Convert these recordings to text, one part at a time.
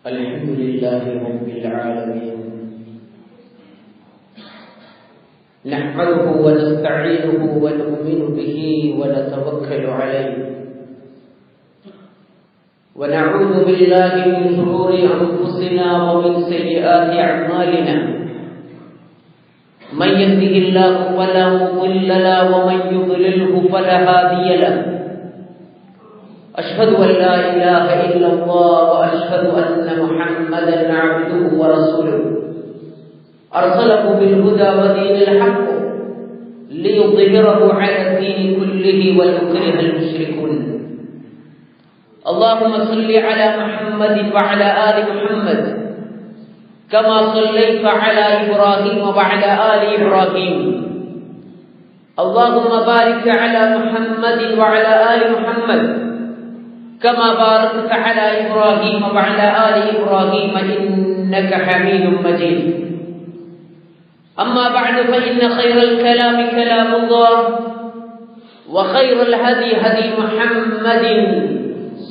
الحمد لله رب العالمين نحمده ونستعينه ونؤمن به ونتوكل عليه ونعوذ بالله من شرور أنفسنا ومن سيئات أعمالنا من يهده الله فلا مضل له ومن يضلله فلا هادي له أشهد أن لا إله إلا الله وأشهد أن محمدا عبده ورسوله أرسله بالهدى ودين الحق ليظهره على الدين كله ويكره المشركون اللهم صل على محمد وعلى آل محمد كما صليت على إبراهيم وعلى آل إبراهيم اللهم بارك على محمد وعلى آل محمد كما باركت على إبراهيم وعلى آل إبراهيم إنك حميد مجيد أما بعد فإن خير الكلام كلام الله وخير الهدي هدي محمد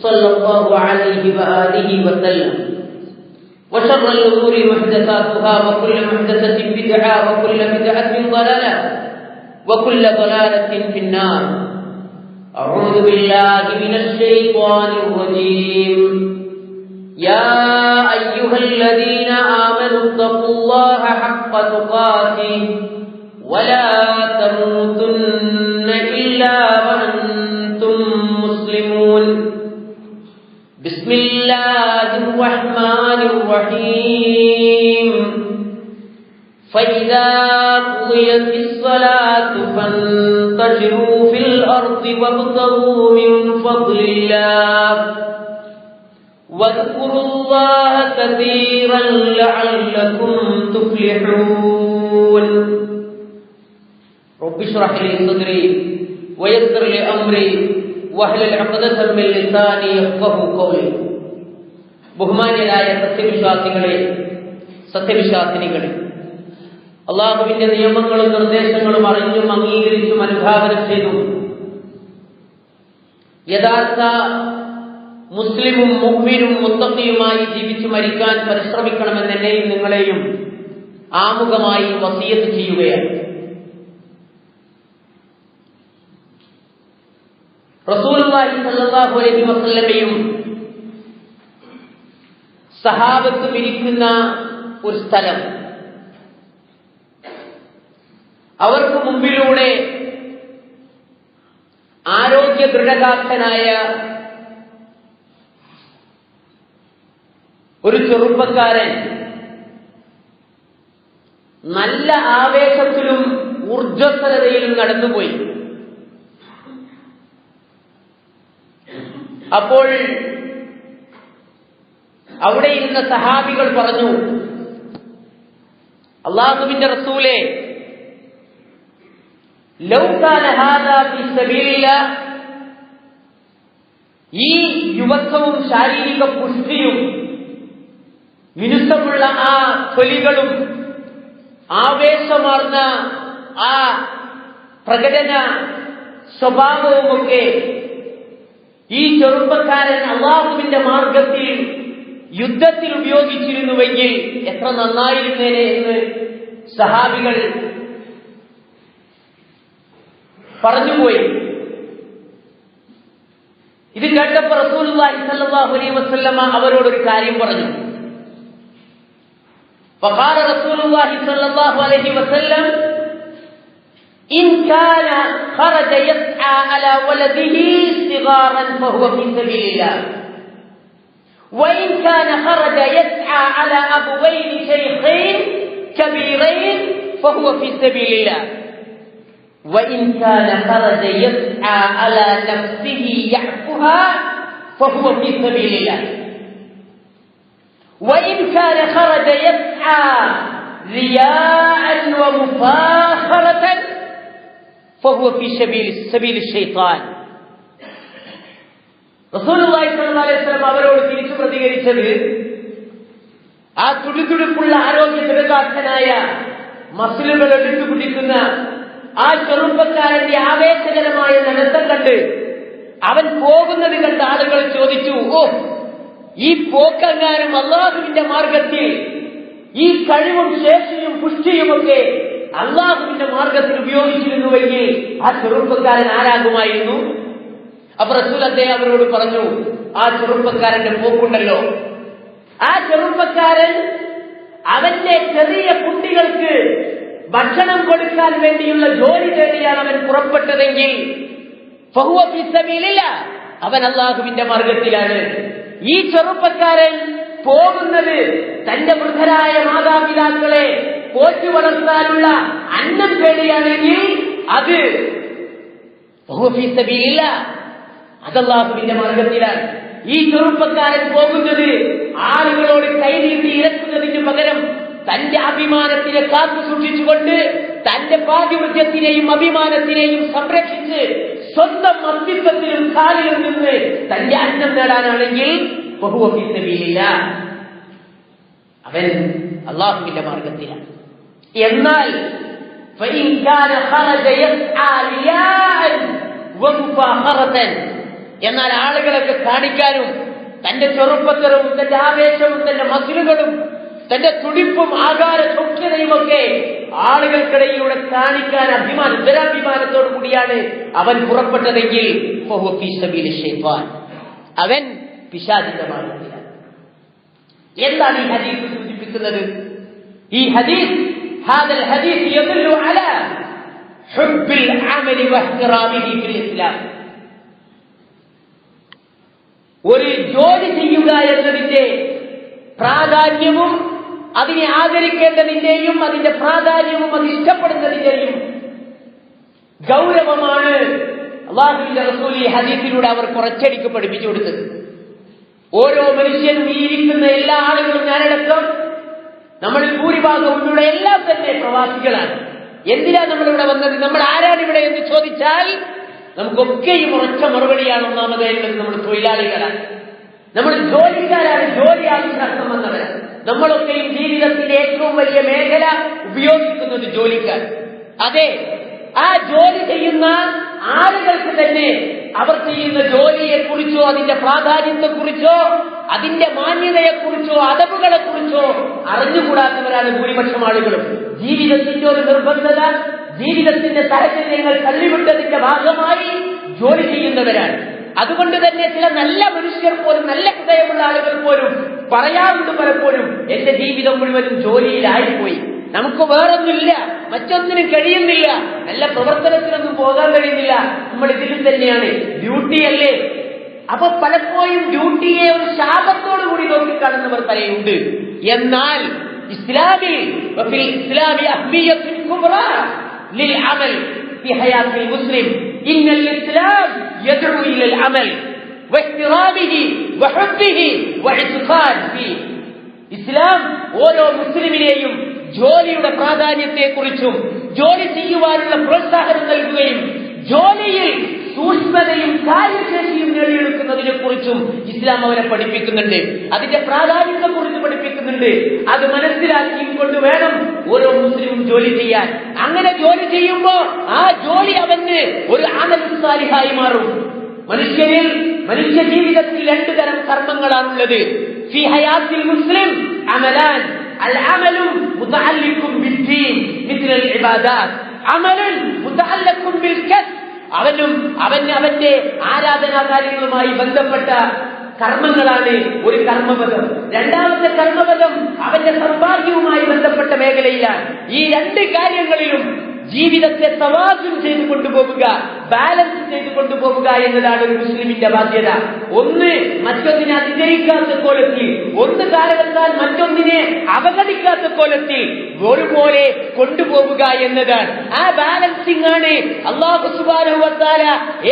صلى الله عليه وآله وسلم وشر الأمور محدثاتها وكل محدثة بدعة وكل بدعة ضلالة وكل ضلالة في النار أعوذ بالله من الشيطان الرجيم يا أيها الذين آمنوا اتقوا الله حق تقاته ولا تموتن إلا وأنتم مسلمون بسم الله الرحمن الرحيم فإذا قضيت الصلاة فانتشروا في الأرض وابتغوا من فضل الله واذكروا الله كثيرا لعلكم تفلحون رب اشرح لي صدري ويسر لي أمري واحلل عقدة من لساني يفقهوا قولي ബഹുമാന്യരായ സത്യവിശ്വാസിനികളെ അല്ലാഹുവിന്റെ നിയമങ്ങളും നിർദ്ദേശങ്ങളും അറിഞ്ഞും അംഗീകരിച്ചും അനുധാവനം ചെയ്തു യഥാർത്ഥ മുസ്ലിമും മുഅ്മിനും മുത്തഖിയുമായി ജീവിച്ചു മരിക്കാൻ പരിശ്രമിക്കണമെന്ന് എന്നെയും നിങ്ങളെയും ആമുഖമായി വസിയത്ത് ചെയ്യുകയാണ്. റസൂലുള്ളാഹി സ്വല്ലല്ലാഹു അലൈഹി വസല്ലമയും സഹാബത്തും ഇരിക്കുന്ന ഒരു സ്ഥലം, അവർക്ക് മുമ്പിലൂടെ ആരോഗ്യ ദൃഢഗാത്രനായ ഒരു ചെറുപ്പക്കാരൻ നല്ല ആവേശത്തിലും ഊർജ്ജസ്വലതയിലും നടന്നുപോയി. അപ്പോൾ അവിടെ ഇരുന്ന സഹാബികൾ പറഞ്ഞു, അല്ലാഹുവിന്റെ റസൂലേ, ലൗ കാന ഹാദാ ഫീ സബീലില്ലാഹ്, ഈ യുവത്വവും ശാരീരിക പുഷ്ടിയും മിനുസമുള്ള ആ തൊലികളും ആവേശമാർന്ന ആ പ്രകടന സ്വഭാവവുമൊക്കെ ഈ ചെറുപ്പക്കാരൻ അല്ലാഹുവിന്റെ മാർഗത്തിൽ യുദ്ധത്തിൽ ഉപയോഗിച്ചിരുന്നുവെങ്കിൽ എത്ര നന്നായിരുന്നേനെ എന്ന് സഹാബികൾ പറഞ്ഞുപോയി. ഇത് കേട്ടപ്പോൾ റസൂലുള്ളാഹി സ്വല്ലല്ലാഹു അലൈഹി വസല്ലമ അവരോടൊരു കാര്യം പറഞ്ഞു. فقال رسول الله صلى الله عليه وسلم إن كان خرج يسعى على ولده صغارا فهو في سبيل الله وإن كان خرج يسعى على أبوين شيخين كبيرين فهو في سبيل الله وإن كان خرج يسعى على نفسه يعفها فهو في سبيل الله وإن كان خرج يسعى رياء ومفاخرة فهو في سبيل الشيطان. റസൂലുള്ളാഹി സ്വല്ലല്ലാഹു അലൈഹി വസല്ലം അവരോട് തിരിച്ചു പ്രതികരിച്ചത്, ആ തുടിതുടിപ്പുള്ള ആരോഗ്യ ദൃഢഗാത്രനായ മസിലുകൾ എടുത്തു പിടിക്കുന്ന ആ ചെറുപ്പക്കാരന്റെ ആവേശകരമായ നടത്തം കണ്ട് അവൻ പോകുന്നത് കണ്ട് ആളുകൾ ചോദിച്ചു, ഓ ഈ പോക്കെങ്ങാനും അള്ളാഹുവിന്റെ മാർഗത്തിൽ ഈ കഴിവും ശേഷിയും പുഷ്ടിയുമൊക്കെ അള്ളാഹുവിന്റെ മാർഗത്തിൽ ഉപയോഗിച്ചിരുന്നുവെങ്കിൽ ആ ചെറുപ്പക്കാരൻ ആരാകുമായിരുന്നു? അപ്പൊ റസൂൽ അദ്ദേഹം അവരോട് പറഞ്ഞു, ആ ചെറുപ്പക്കാരന്റെ പോക്കുണ്ടല്ലോ, ആ ചെറുപ്പക്കാരൻ അവന്റെ ചെറിയ കുട്ടികൾക്ക് ഭക്ഷണം കൊടുക്കാൻ വേണ്ടിയുള്ള ജോലി തേടിയാണ് അവൻ പുറപ്പെട്ടതെങ്കിൽ ഫഹുവ ഫീ സബീലില്ലാഹ്, അവൻ അള്ളാഹുവിന്റെ മാർഗത്തിലാണ്. ഈ ചെറുപ്പക്കാരൻ പോകുന്നത് തന്റെ വൃദ്ധരായ മാതാപിതാക്കളെ പോറ്റി വളർത്താനുള്ള അന്നം തേടിയാണെങ്കിൽ അത് ഫഹുവ ഫീ സബീലില്ലാഹ്, അത് അള്ളാഹുവിന്റെ മാർഗത്തിലാണ്. ഈ ചെറുപ്പക്കാരൻ പോകുന്നത് ആളുകളോട് കൈനീട്ടി ഇറക്കുന്നതിന് പകരം തന്റെ അഭിമാനത്തിനെ കാത്തു സൂക്ഷിച്ചുകൊണ്ട് തന്റെ പാതിവൃത്യത്തിനെയും അഭിമാനത്തിനെയും സംരക്ഷിച്ച് സ്വന്തം അസ്തിത്വത്തിലും കാലിലും നിന്ന് തന്റെ അന്നം നേടാനാണെങ്കിൽ ഫഹുവ ഫീ സബീലില്ലാഹ്, അവൻ അള്ളാഹുവിന്റെ മാർഗത്തിലാണ്. എന്നാൽ ഫഇൻ കാന ഖറജ യസ്ആ റിയാഅൻ വമുഫാഖറതൻ, എന്നാൽ ആളുകളൊക്കെ കാണിക്കാനും തന്റെ ചെറുപ്പത്തരവും തന്റെ ആവേശവും തന്റെ മസിലുകളും തന്റെ തുടിപ്പും ആകാര സൗഖ്യതയുമൊക്കെ ആളുകൾക്കിടയിലൂടെ കാണിക്കാൻ ദുരഭിമാനത്തോടു കൂടിയാണ് അവൻ പുറപ്പെട്ടതെങ്കിൽ ഫഹുവ ഫീ സബീലി ശൈത്താൻ, അവൻ പിശാചിന്റെ മാർഗത്തിലാണ്. എന്താണ് ഈ ഹദീസ് സൂചിപ്പിക്കുന്നത്? ഈ ഹദീസ് ഹാദൽ ഹദീസ് യദുല്ലു അലാ ഹുബ്ബിൽ അമലി വഇഹ്തിറാമിഹി ഫിൽ ഇസ്ലാം. ഒരു ജോലി ചെയ്യുക എന്നതിന്റെ പ്രാധാന്യവും അതിനെ ആദരിക്കേണ്ടതിന്റെയും അതിന്റെ പ്രാധാന്യവും അത് ഇഷ്ടപ്പെടുന്നതിന്റെയും ഗൗരവമാണ് അല്ലാഹുവിന്റെ റസൂൽ ഈ ഹദീസിലൂടെ അവർ കുറച്ചടിക്ക് പഠിപ്പിച്ചു കൊടുത്തത്. ഓരോ മനുഷ്യനും ഈ ഇരിക്കുന്ന എല്ലാ ആളുകളും ഞാനടക്കം നമ്മളിൽ ഭൂരിഭാഗവും ഇവിടെ എല്ലാം തന്നെ പ്രവാസികളാണ്. എന്തിനാ നമ്മളിവിടെ വന്നത്, നമ്മൾ ആരാണ് ഇവിടെ എന്ന് ചോദിച്ചാൽ നമുക്കൊക്കെയും ഉറച്ച മറുപടിയാണ് ഒന്നാമതായിട്ടുള്ളത്. നമ്മൾ തൊഴിലാളികളാണ്, നമ്മൾ ജോലിക്കാരാണ്, ജോലി ആവശ്യാർത്ഥം വന്നവരാണ്. നമ്മളൊക്കെയും ജീവിതത്തിന്റെ ഏറ്റവും വലിയ മേഖല ഉപയോഗിക്കുന്നത് ജോലിക്കാർ. അതെ, ആ ജോലി ചെയ്യുന്ന ആളുകൾക്ക് തന്നെ അവർ ചെയ്യുന്ന ജോലിയെ കുറിച്ചോ അതിന്റെ പ്രാധാന്യത്തെക്കുറിച്ചോ അതിന്റെ മാന്യതയെക്കുറിച്ചോ അതവുകളെക്കുറിച്ചോ അറിഞ്ഞുകൂടാത്തവരാണ് ഭൂരിപക്ഷം ആളുകളും. ജീവിതത്തിന്റെ ഒരു നിർബന്ധത, ജീവിതത്തിന്റെ സാഹചര്യങ്ങൾ തള്ളിവിട്ടതിന്റെ ഭാഗമായി ജോലി ചെയ്യുന്നവരാണ്. അതുകൊണ്ട് തന്നെ ചില നല്ല മനുഷ്യർ പോലും, നല്ല ഹൃദയമുള്ള ആളുകൾ പോലും പറയാറുണ്ട് പലപ്പോഴും, എന്റെ ജീവിതം മുഴുവനും ജോലിയിലായിപ്പോയി, നമുക്ക് വേറൊന്നുമില്ല, മറ്റൊന്നിനും കഴിയുന്നില്ല, നല്ല പ്രവർത്തനത്തിനൊന്നും പോകാൻ കഴിയുന്നില്ല, നമ്മൾ ഇതിൽ തന്നെയാണ്, ഡ്യൂട്ടിയല്ലേ. അപ്പൊ പലപ്പോഴും ഡ്യൂട്ടിയെ ഒരു ശാപത്തോടു കൂടി നോക്കിക്കാണുന്നവർ തന്നെയുണ്ട്. എന്നാൽ ഇസ്ലാമിൽ ഇസ്ലാമി അഹ്മിയത്തുൽ കുബ്റാ ലിൽ അമൽ ഫി ഹയാത്തിൽ മുസ്ലിം ഇന്നൽ ഇസ്ലാം യദ്ഉ ഇലൽ അമൽ വഇഹ്തിറാമിഹി വഹബ്ബിഹി വഇത്ഖാൻ ഫീ. ഇസ്ലാം ഓരോ മുസ്ലിമിനെയും ജോലിയുടെ പ്രാധാന്യത്തെക്കുറിച്ചും ജോലി ചെയ്യുവാനുള്ള പ്രോത്സാഹനം നൽകുകയും ജോലിയിൽ സൂക്ഷ്മതയും കാര്യശേഷിയും നേടിയെടുക്കുന്നതിനെ കുറിച്ചും ഇസ്ലാം അവരെ പഠിപ്പിക്കുന്നുണ്ട്. അതിന്റെ പ്രാധാന്യത്തെക്കുറിച്ച് പഠിപ്പിക്കുന്നുണ്ട്. അത് മനസ്സിലാക്കിക്കൊണ്ട് വേണം ഓരോ മുസ്ലിമും ജോലി ചെയ്യാൻ. അങ്ങനെ ജോലി ചെയ്യുമ്പോൾ ആ ജോലി അവന് ഒരു അമൽ സാലിഹായി മാറും. മനുഷ്യ ജീവിതത്തിൽ രണ്ടു തരം കർമ്മങ്ങളാണുള്ളത്. ഫി ഹയാത്തിൽ മുസ്ലിം അമലാൻ. العمل متعلق بالدين مثل العبادات. عمل متعلق بالكسب. അവന്റെ ആരാധനാ കാര്യങ്ങളുമായി ബന്ധപ്പെട്ട കർമ്മങ്ങളാണ് ഒരു കർമ്മപദം. രണ്ടാമത്തെ കർമ്മപദം അവന്റെ സമ്പാദ്യവുമായി ബന്ധപ്പെട്ട മേഖലയിലാണ്. ഈ രണ്ട് കാര്യങ്ങളിലും ജീവിതത്തെ തവാസുൻ ചെയ്തു കൊണ്ടുപോകുക, ബാലൻസ് ചെയ്തു കൊണ്ടുപോകുക എന്നതാണ് ഒരു മുസ്ലിമിന്റെ ബാധ്യത. ഒന്ന് മറ്റൊന്നിനെ അതിജയിക്കാത്ത കോലത്തിൽ, ഒന്ന് കാരണത്താൽ മറ്റൊന്നിനെ അവഗണിക്കാത്ത കോലത്തിൽ ഒരുപോലെ കൊണ്ടുപോകുക എന്നതാണ്. ആ ബാലൻസിംഗ് ആണ് അല്ലാഹു സുബ്ഹാനഹു വ തആല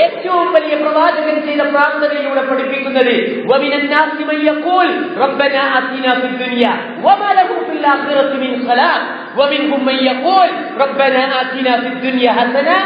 ഏറ്റവും വലിയ പ്രവാചകൻ ചെയ്ത പ്രാർത്ഥനയിലൂടെ പഠിപ്പിക്കുന്നത്. വമിനൻ നാസി മൻ യഖൂൽ റബ്ബനാ ആതിനാ ഫിദ് ദുനിയ വമാ ലഹു ഫിൽ ആഖിറതി മിൻ ഖലാഖ് ومنهم من يقول ربنا آتنا في الدنيا حسنة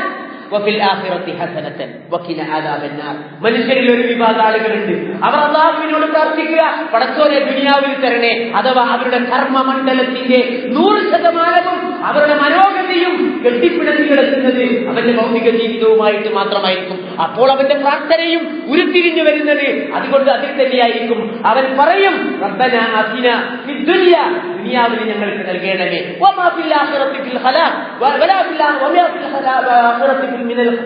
وفي الآخرة حسنة وقنا عذاب النار. മനുഷ്യരിൽ ഒരു വിഭാഗം ആളുകളുണ്ട്, അവർ അല്ലാഹുവിനോട് പ്രാർത്ഥിക്കുക, പടച്ചോനെ ദുനിയാവിൽ തരണേ, അഥവാ അവരുടെ കർമ്മമണ്ഡലത്തിന്റെ 100% അവരുടെ മനോഗതിയും കെട്ടിപ്പിണഞ്ഞു കിടക്കുന്നത് അവന്റെ ഭൗതിക ജീവിതവുമായിട്ട് മാത്രമായിരിക്കും. അപ്പോൾ അവന്റെ പ്രാർത്ഥനയും ഉരുത്തിരിഞ്ഞു വരുന്നത് അതുകൊണ്ട് അതിൽ തന്നെയായിരിക്കും. അവൻ പറയും, റബ്ബനാ ആതിനാ ഫിദ് ദുനിയ, ദുനിയാവിൽ ഞങ്ങൾക്ക് നൽകണമേ, വമാ ഫിൽ ആഖിറതി ഫിൽ ഖലാഖ് വലാ ഫിൽ ആഖിറതി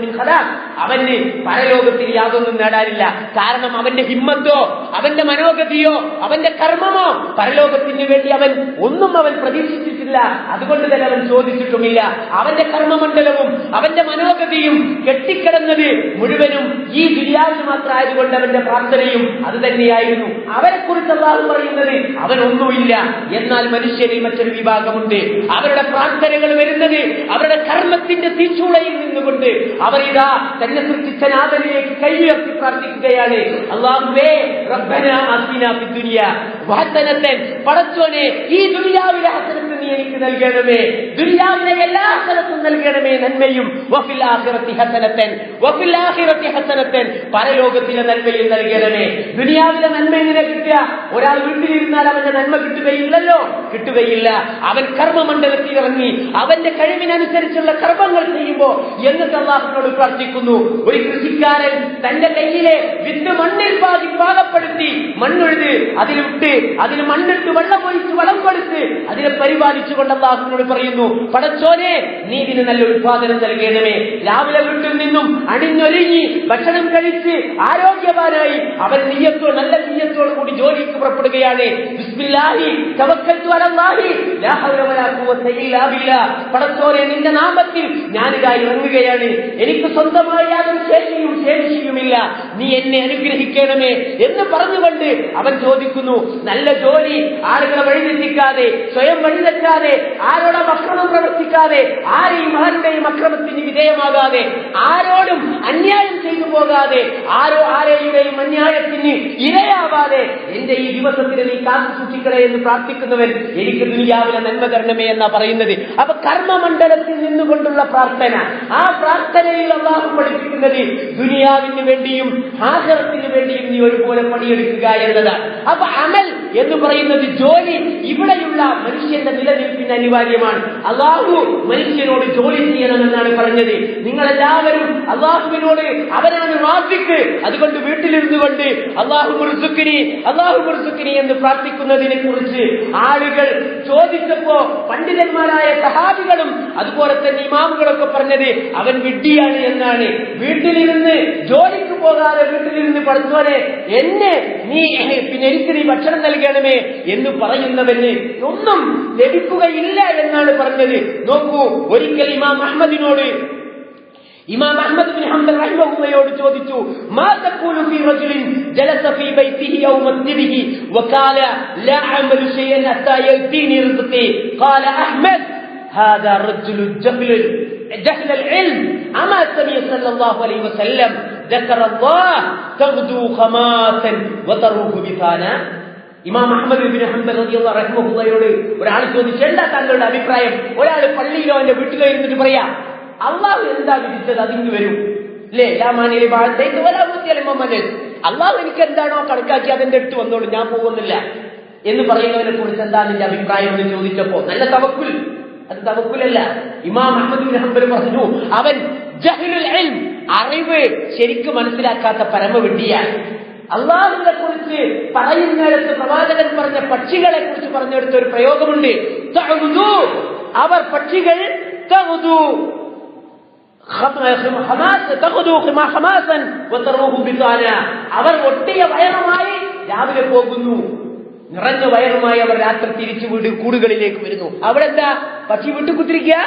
മിൻ ഖലാഖ്. അവന് പരലോകത്തിൽ യാതൊന്നും നേടാനില്ല. കാരണം അവന്റെ ഹിമ്മത്തോ അവന്റെ മനോഗതിയോ അവന്റെ കർമ്മമോ പരലോകത്തിന് വേണ്ടി അവൻ ഒന്നും അവൻ പ്രതീക്ഷിച്ചിട്ടില്ല. അതുകൊണ്ട് തന്നെ അവൻ ചോദിച്ചിട്ടുമില്ല. അവന്റെ കർമ്മമണ്ഡലവും അവന്റെ മനോഗതിയും കെട്ടിക്കിടന്നത് മുഴുവനും ഈ ദുനിയാവിൽ മാത്രമായതുകൊണ്ട് അവന്റെ പ്രാർത്ഥനയും അത് തന്നെയായിരുന്നു. അവരെ കുറിച്ച് അല്ലാഹു പറയുന്നത് അവനൊന്നുമില്ല. എന്നാൽ മനുഷ്യരിൽ മറ്റൊരു വിഭാഗമുണ്ട്. അവരുടെ പ്രാർത്ഥനകൾ വരുന്നത് അവരുടെ കർമ്മത്തിന്റെ തീച്ചൂളയിൽ നിന്നുകൊണ്ട് അവർ ഇതാ തന്നെ സൃഷ്ടിച്ച നാഥനിലേക്ക് കൈയുയർത്തി പ്രാർത്ഥിക്കുകയാണ്. അല്ലാഹുവേ റബ്ബനാ ആതിനാ ഫിദ് ദുനിയ വഹസനതൻ, പടച്ചോനെ ഈ ദുനിയാവിലെ ഹസനത്ത് നീ എനിക്ക് നൽകണമേ, ദുനിയാവിലെ എല്ലാ ഹസനത്തും നൽകണമേ, നന്മയും. വഫിൽ ആഖിറതി ഹസനതൻ വഫിൽ ആഖിറതി ഹസനതൻ, പരലോകത്തിലെ നന്മയും നൽകണമേ. ദുനിയാവിലെ നന്മ എങ്ങനെ കിട്ടുക? ഒരാൾ വീട്ടിലിരുന്നാൽ അവന്റെ നന്മ കിട്ടുകയില്ലല്ലോ, കിട്ടുകയില്ല. അവൻ കർമ്മമണ്ഡലത്തിൽ ഇറങ്ങി അവന്റെ കഴിവിനനുസരിച്ചുള്ള കർമ്മങ്ങൾ ചെയ്യുമ്പോ എന്നിട്ട് അല്ലാഹുവിനോട് പ്രാർത്ഥിക്കുന്നു. ഒരു കൃഷിക്കാരൻ തന്റെ കയ്യിലെ വിത്ത് മണ്ണിൽ പാകപ്പെടുത്തി മണ്ണുഴുത് അതിലിട്ട് അതിന് മണ്ണിട്ട് വെള്ളമൊഴിച്ച് വളം കൊടുത്ത് അതിനെ പരിപാലിച്ചുകൊണ്ട് അല്ലാഹുവിനോട് പറയുന്നു, പടച്ചോനെ നീ ഇതിന് നല്ല ഉത്പാദനം നൽകണമേ. രാവിലെ വീട്ടിൽ നിന്നും അണിഞ്ഞൊരുങ്ങി ഭക്ഷണം കഴിച്ച് ആരോഗ്യവാനായി അവൻ നല്ല നിയ്യത്തോടു കൂടി ജോലിക്ക് പുറപ്പെടുകയാണ്. ബിസ്മില്ലാഹി തവക്കൽതു അലല്ലാഹി ലാ ഹൗല വലാ ഖുവത ഇല്ലാ ബില്ലാ, പടച്ചോനെ നിന്റെ നാമത്തിൽ ഞാനിതാ ഇറങ്ങുകയാണ്, എനിക്ക് സ്വന്തമായി യാതൊരു ശേഷിയുമില്ല, നീ എന്നെ അനുഗ്രഹിക്കണമേ എന്ന് പറഞ്ഞുകൊണ്ട് അവൻ ചോദിക്കുന്നു. നല്ല ജോലി, ആളുകളെ വഴിതെറ്റിക്കാതെ, സ്വയം വഴിതെറ്റാതെ, ആരോടും അക്രമം പ്രവർത്തിക്കാതെ, ആരെയും ആരുടെയും അക്രമത്തിന് വിധേയമാകാതെ, ആരോടും അന്യായം ചെയ്തു പോകാതെ, ആരെയും അന്യായത്തിന് ഇരയാവാതെ എന്റെ ഈ ദിവസത്തിന് നീ കാത്തു സൂക്ഷിക്കണേ എന്ന് പ്രാർത്ഥിക്കുന്നവൻ എനിക്ക് ദുനിയാവിലെ നന്മ തരണമേ എന്നാ പറയുന്നത്. അപ്പൊ കർമ്മമണ്ഡലത്തിൽ നിന്നുകൊണ്ടുള്ള പ്രാർത്ഥന, ആ പ്രാർത്ഥനയിൽ അല്ലാഹു പഠിപ്പിക്കുന്നത് ദുനിയാവിന് വേണ്ടിയും ആഖിറത്തിന് വേണ്ടിയും നീ ഒരുപോലെ പണിയെടുക്കുക എന്നതാണ്. അപ്പൊ അമൽ എന്ന് പറയുന്നത് ജോലി, ഇവിടെയുള്ള മനുഷ്യന്റെ നിലനിൽപ്പിന് അനിവാര്യമാണ്. അല്ലാഹു മനുഷ്യനോട് ജോലി ചെയ്യണമെന്നാണ് പറഞ്ഞത്. നിങ്ങളെല്ലാവരും അല്ലാഹുവിനോട് അവനാണ് റാസിഖ്, അതുകൊണ്ട് വീട്ടിലിരുന്നു കൊണ്ട് അല്ലാഹു മുർസുഖിനി എന്ന് പ്രാർത്ഥിക്കുന്നതിനെ കുറിച്ച് ആളുകൾ ചോദിച്ചപ്പോ പണ്ഡിതന്മാരായ സഹാബികളും അതുപോലെ തന്നെ ഇമാമുകളൊക്കെ പറഞ്ഞത് അവൻ വിഡ്ഢിയാണ് എന്നാണ്. വീട്ടിലിരുന്ന് ജോലിക്ക് പോകാതെ വീട്ടിലിരുന്ന് പഠിച്ചോനെ എന്നെ എനിക്ക് നീ ഭക്ഷണം നൽകണമേ എന്ന് പറയുന്നവന് ഒന്നും ലഭിക്കുകയില്ല എന്നാണ് പറഞ്ഞത്. നോക്കൂ, ഒരിക്കൽ ഇമാം അഹ്മദ് ബിൻ ഹംബൽ റഹിമഹുള്ളയോട് ചോദിച്ചു, മാ തഖൂലു ഫീ റജുലിൻ ജലസ ഫീ ബൈതിഹി ഔ മസ്ജിദിഹി വഖാല ലാ അഅമലു ശൈഅൻ ഹത്താ യൽതീനി റിസ്ഖി. ഖാല അഹ്മദ് ഹാദാ റജുലു ജഹ്ല العلم അമാ സമിയ സല്ലല്ലാഹു അലൈഹി വസല്ലം ذكر الله تغدو خماسا وتروح بثانا. ഇമാം അഹ്മദ് ബിൻ ഹംബൽ റളിയല്ലാഹു റഹിമഹുള്ളയോട് ഒരാൾ ചോദിച്ചു, എന്താ താങ്കളുടെ അഭിപ്രായം? ഒരാൾ പള്ളിയിലോ അവന്റെ വീട്ടിലോ ഇരുന്നിട്ട് പറയാ, അള്ളാഹു എന്താ വിധിച്ചത് അതിന് വരും അല്ലേ, അള്ളാഹു എനിക്ക് എന്താണോ കണക്കാക്കി അതിന്റെ അടുത്ത് വന്നോളൂ, ഞാൻ പോകുന്നില്ല എന്ന് പറയുന്നവരെ കുറിച്ച് എന്താ നിന്റെ അഭിപ്രായം എന്ന് ചോദിച്ചപ്പോ നല്ല തവക്കുൽ, അത് തവക്കുലല്ല. ഇമാം അഹ്മദ് ബിൻ ഹംബൽ പറഞ്ഞു, അവൻ ജഹ്ലുൽ ഇൽം, അറിവ് ശരിക്കും മനസ്സിലാക്കാത്ത പരമവിഡ്ഢിയാണ്. അള്ളാഹുവിനെ കുറിച്ച് പറയുന്നിടത്ത് പ്രവാചകൻ പറഞ്ഞ പക്ഷികളെ കുറിച്ച് പറഞ്ഞെടുത്ത ഒരു പ്രയോഗമുണ്ട്. അവർ പക്ഷികൾ അവർ ഒട്ടിയ വയറുമായി രാവിലെ പോകുന്നു, നിറഞ്ഞ വയറുമായി അവർ രാത്രി തിരിച്ചു കൂടുകളിലേക്ക് വരുന്നു. അവിടെ എന്താ പക്ഷി വിട്ടുകുത്തിരിക്കുക?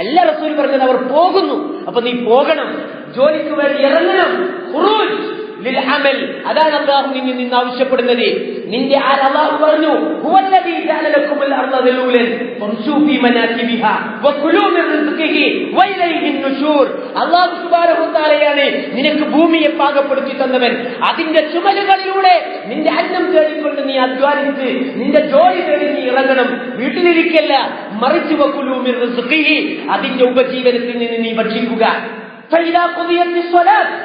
എല്ലാ റസൂൽ പറഞ്ഞത് അവർ പോകുന്നു. അപ്പൊ നീ പോകണം, ജോലിക്ക് വേണ്ടി ഇറങ്ങണം. ഖുറൂജ് ലിൽ അമൽ, അതാണ് അല്ലാഹു നിന്നിൽ നിന്ന് ആവശ്യപ്പെടുന്നത്. നിന്റെ അല്ലാഹു പറഞ്ഞു, ഹുവല്ലദീ ജഅല ലക്കുമുൽ അർള ദലൂലൻ ഫംശൂ ഫീ മനാകിബിഹാ വകുലൂ മിൻ റിസ്ഖിഹി വഇലൈഹിൻ നുശൂർ. അല്ലാഹു സുബ്ഹാനഹു വ തആലയാണ് നിനക്ക് ഭൂമിയെ പാകപ്പെടുത്തി തന്നവൻ. അതിന്റെ ചുമലുകളിലൂടെ നിന്റെ അന്നം തേടിക്കൊണ്ട് നീ അധ്വാനിച്ച് നിന്റെ ജോലി തേടി നീ ഇറങ്ങണം. വീട്ടിലിരിക്കല്ല, മറിച്ച് വകുലൂ മിൻ റിസ്ഖിഹി, അതിന്റെ ഉപജീവനത്തിൽ നിന്ന് നീ ഭക്ഷിക്കുക. ഫൈദാ ഖുദിയത്തിസ് സ്വലാത്ത്,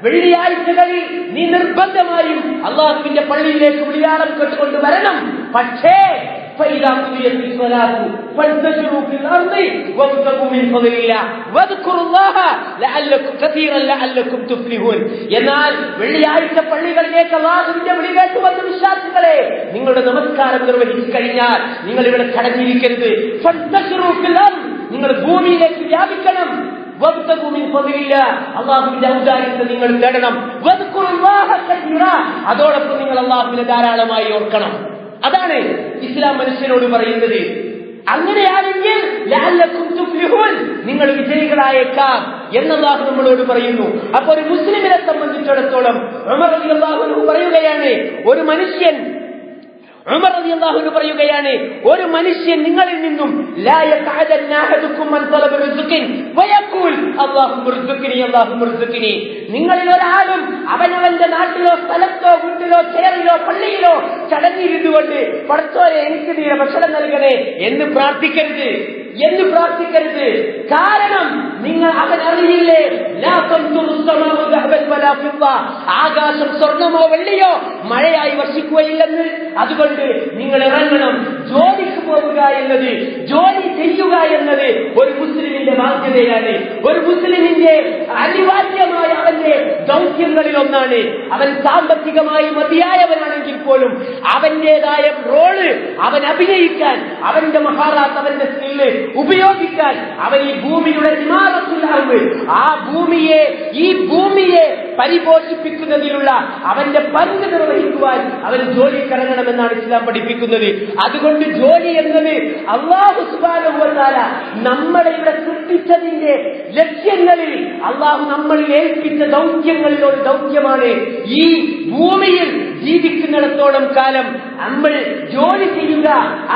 വെള്ളിയാഴ്ചകളിൽ നീ നിർബന്ധമായും അള്ളാഹുവിന്റെ പള്ളിയിലേക്ക് വിളിയാളം കേട്ടുകൊണ്ട് വരണം. പക്ഷേ فإذا قضيت الصلاة فانتشروا في الأرض وابتغوا من فضل الله واذكروا الله كثيرا لعلكم تفلحون. എന്നാൽ വെള്ളിയാഴ്ച പള്ളികളിലേക്ക് അല്ലാഹുവിന്റെ വിളി കേട്ട് വന്ന വിശ്വാസികളെ, നിങ്ങളുടെ നമസ്കാരം നിർവഹിച്ചു കഴിഞ്ഞാൽ നിങ്ങൾ ഇവിടെ കടന്നിരിക്കരുത്. ഫൻതശിറൂ ഫിൽ അർദ്, നിങ്ങൾ ഭൂമിയിലേക്ക് വ്യാപിക്കണം. വബ്തഗൂ മിൻ ഫദ്ലില്ലാഹ്, അല്ലാഹുവിന്റെ ഔദാര്യത്തെ നിങ്ങൾ തേടണം. വദ്കുറുല്ലാഹ കസീറാ, അതോടൊപ്പം നിങ്ങൾ അല്ലാഹുവിനെ ധാരാളമായി ഓർക്കണം. അതാണ് ഇസ്ലാം മനുഷ്യനോട് പറയുന്നത്. അങ്ങനെയാണെങ്കിൽ ലഅല്ലകും തുഫ്ലിഹൂൻ, നിങ്ങൾ വിജയികളായേക്കാം എന്ന് അല്ലാഹു നമ്മളോട് പറയുന്നു. അപ്പോൾ ഒരു മുസ്ലിമിനെ സംബന്ധിച്ചിടത്തോളം ഉമർ റളിയല്ലാഹു അൻഹു പറയുകയാണ്, ഒരു മനുഷ്യൻ ഒരു മനുഷ്യൻ നിങ്ങളിൽ നിന്നും ലാ യഖഅദന്ന അഹദുകും അൻ തലബ റിസ്ഖിൻ വയഖൂൽ അല്ലാഹുമ്മ റിസ്ഖിനി അല്ലാഹുമ്മ റിസ്ഖിനി, നിങ്ങളിൽ ഒരാളും അവനവന്റെ നാട്ടിലോ സ്ഥലത്തോ വീട്ടിലോ ചേറിലോ പള്ളിയിലോ ചടഞ്ഞിരുന്നുകൊണ്ട് പടച്ചോനെ എനിക്ക് നീ ഭക്ഷണം നൽകണേ എന്ന് പ്രാർത്ഥിക്കരുത്. കാരണം നിങ്ങൾ അവൻ അറിയില്ലേ, ആകാശം സ്വർണമോ വെള്ളിയോ മഴയായി വർഷിക്കുകയില്ലെന്ന്. അതുകൊണ്ട് നിങ്ങൾ ഇറങ്ങണം. ജോലിക്ക് പോവുക എന്നത്, ജോലി ചെയ്യുക എന്നത് ഒരു മുസ്ലിമിന്റെ ബാധ്യതയാണ്. ഒരു മുസ്ലിമിന്റെ അനിവാര്യമായ അവന്റെ ദൗത്യങ്ങളിൽ ഒന്നാണ്. അവൻ സാമ്പത്തികമായി മതിയായവനാണെങ്കിൽ പോലും അവന്റേതായ റോള് അവൻ അഭിനയിക്കാൻ, അവന്റെ മഹാറാത്ത്, അവന്റെ സ്കില്ല് ഉപയോഗിക്കാൻ അവൻ ഈ ഭൂമിയുടെ ഇമാറത്തുണ്ടാകും. ഈ ഭൂമിയെ പരിപോഷിപ്പിക്കുന്നതിലുള്ള അവന്റെ പങ്ക് നിർവഹിക്കുവാൻ അവൻ ജോലിക്കിറങ്ങണമെന്നാണ് ഇസ്ലാം പഠിപ്പിക്കുന്നത്. അതുകൊണ്ട് ജോലി എന്നത് അല്ലാഹു സുബ്ഹാനഹു വ തആല നമ്മളെ ഇവിടെ സൃഷ്ടിച്ചതിന്റെ ലക്ഷ്യങ്ങളിൽ അല്ലാഹു നമ്മളിൽ ഏൽപ്പിച്ച ദൗത്യങ്ങളിൽ ഒരു ദൗത്യമാണ്. ഈ ഭൂമിയിൽ ജീവിക്കുന്നിടത്തോളം കാലം നമ്മൾ ജോലി ചെയ്യുക.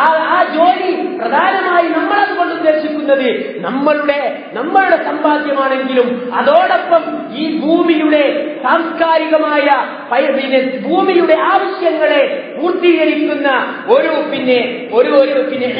ആ ജോലി പ്രധാനമായി നമ്മൾ അതുകൊണ്ട് ഉദ്ദേശിക്കുന്നത് നമ്മളുടെ സമ്പാദ്യമാണെങ്കിലും അതോടൊപ്പം ഈ ഭൂമിയുടെ സാംസ്കാരികമായ ഭൂമിയുടെ ആവശ്യങ്ങളെ പൂർത്തീകരിക്കുന്ന ഒരു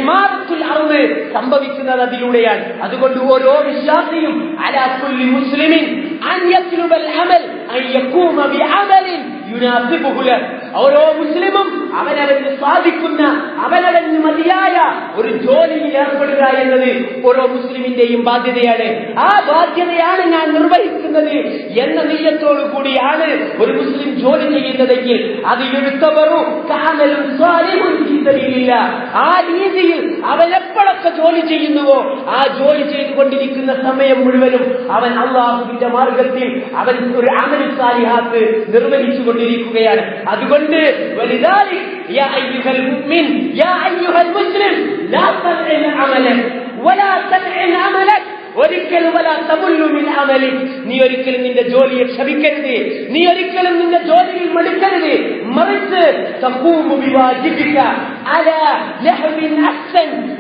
ഇമാറത്തുൽ അർദ് സംഭവിക്കുന്നത് അതിലൂടെയാണ്. അതുകൊണ്ട് ഓരോ വിശ്വാസിയും അലാ കുല്ലി മുസ്ലിമിൻ അൻ യത്ലുബൽ അമൽ അൻ യഖൂമ ബിഅമലിൻ യുനാസിബുഹു ലഹ്, ഓരോ മുസ്ലിമും അവനവന് സാധിക്കുന്ന, അവനവന് മതിയായ ഒരു ജോലിയിൽ ഏർപ്പെടുക എന്നത് ഓരോ മുസ്ലിമിന്റെയും ബാധ്യതയാണ്. ആ ബാധ്യതയാണ് ഞാൻ നിർവഹിക്കുന്നത് എന്ന നിയ്യത്തോടു കൂടിയാണ് ഒരു മുസ്ലിം ജോലി ചെയ്യുന്നതെങ്കിൽ അത് യുക്തബറു കഅമലുൻ സാലിഹുൻ ഫീ സബീലില്ലാഹ്. ആ രീതിയിൽ അവൻ എപ്പോഴൊക്കെ ജോലി ചെയ്യുന്നുവോ ആ ജോലി ചെയ്തുകൊണ്ടിരിക്കുന്ന സമയം മുഴുവനും അവൻ അല്ലാഹുവിന്റെ മാർഗത്തിൽ അവൻ ഒരു അമൽ സാലിഹാത്ത് നിർവഹിച്ചുകൊണ്ടിരിക്കുകയാണ്. അതുകൊണ്ട് വലിദാലിക് യാ അയ്യുഹൽ മുഅ്മിൻ യാ അയ്യുഹൽ മുസ്ലിം ലാ തദ്ഇ അമലക് വലാ തദ്ഇ അമലക് ഒരിക്കലും നീ ഒരിക്കലും നിന്റെ ജോലിയെ ക്ഷമിക്കരുത്, നീ ഒരിക്കലും നിന്റെ ജോലിയിൽ മടുക്കരുത്. മറിച്ച്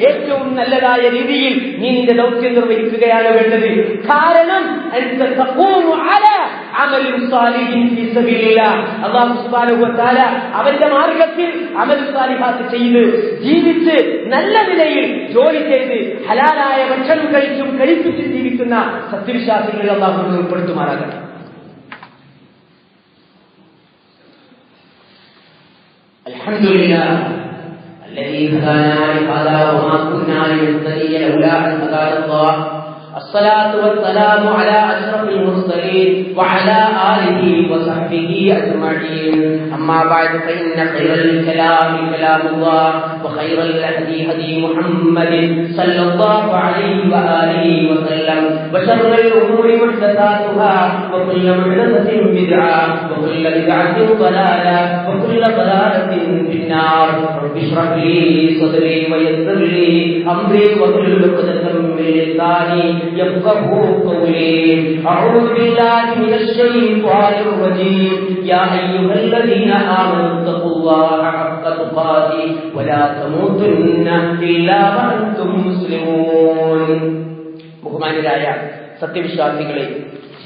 ഏറ്റവും നല്ലതായ രീതിയിൽ നീ നിന്റെ ദൗത്യം നിർവഹിക്കുകയാണ് വേണ്ടത്. കാരണം അല്ലാഹു സുബ്ഹാനഹു വ തആല അവന്റെ മാർഗത്തിൽ അമൽ സാലിഹാത്ത് ചെയ്ത് ജീവിച്ച് നല്ല നിലയിൽ ജോലി ചെയ്ത് ഹലാലായ ഭക്ഷണം കഴിപ്പിച്ച് ജീവിക്കുന്ന സത്യവിശ്വാസികളിൽ അല്ലാഹു ഉൾപ്പെടുത്തുമാറാകട്ടെ. അൽഹംദുലില്ലാഹ് الذي هدانا لهذا وما كنا لنهتدي لولا أن هدانا الله. الصلاة والسلام على أشرف المرسلين وعلى آله وصحبه أجمعين. أما بعد فإن خير الكلام كلام الله وخير الهدي هدي محمد صلى الله عليه وآله وسلم وشر الأمور محدثاتها وكل محدثة بدعة وكل بدعة ضلالة وكل ضلالة في النار. رب اشرح لي صدري ويسر لي أمري واحلل عقدة من لساني يفقهوا قولي. أعوذ بالله من الشيطان الرجيم. يا أيها الذين آمنوا اتقوا الله حق تقاته ولا تموتن إلا وأنتم مسلمون. ബഹുമാന്യരായ സത്യവിശ്വാസികളെ,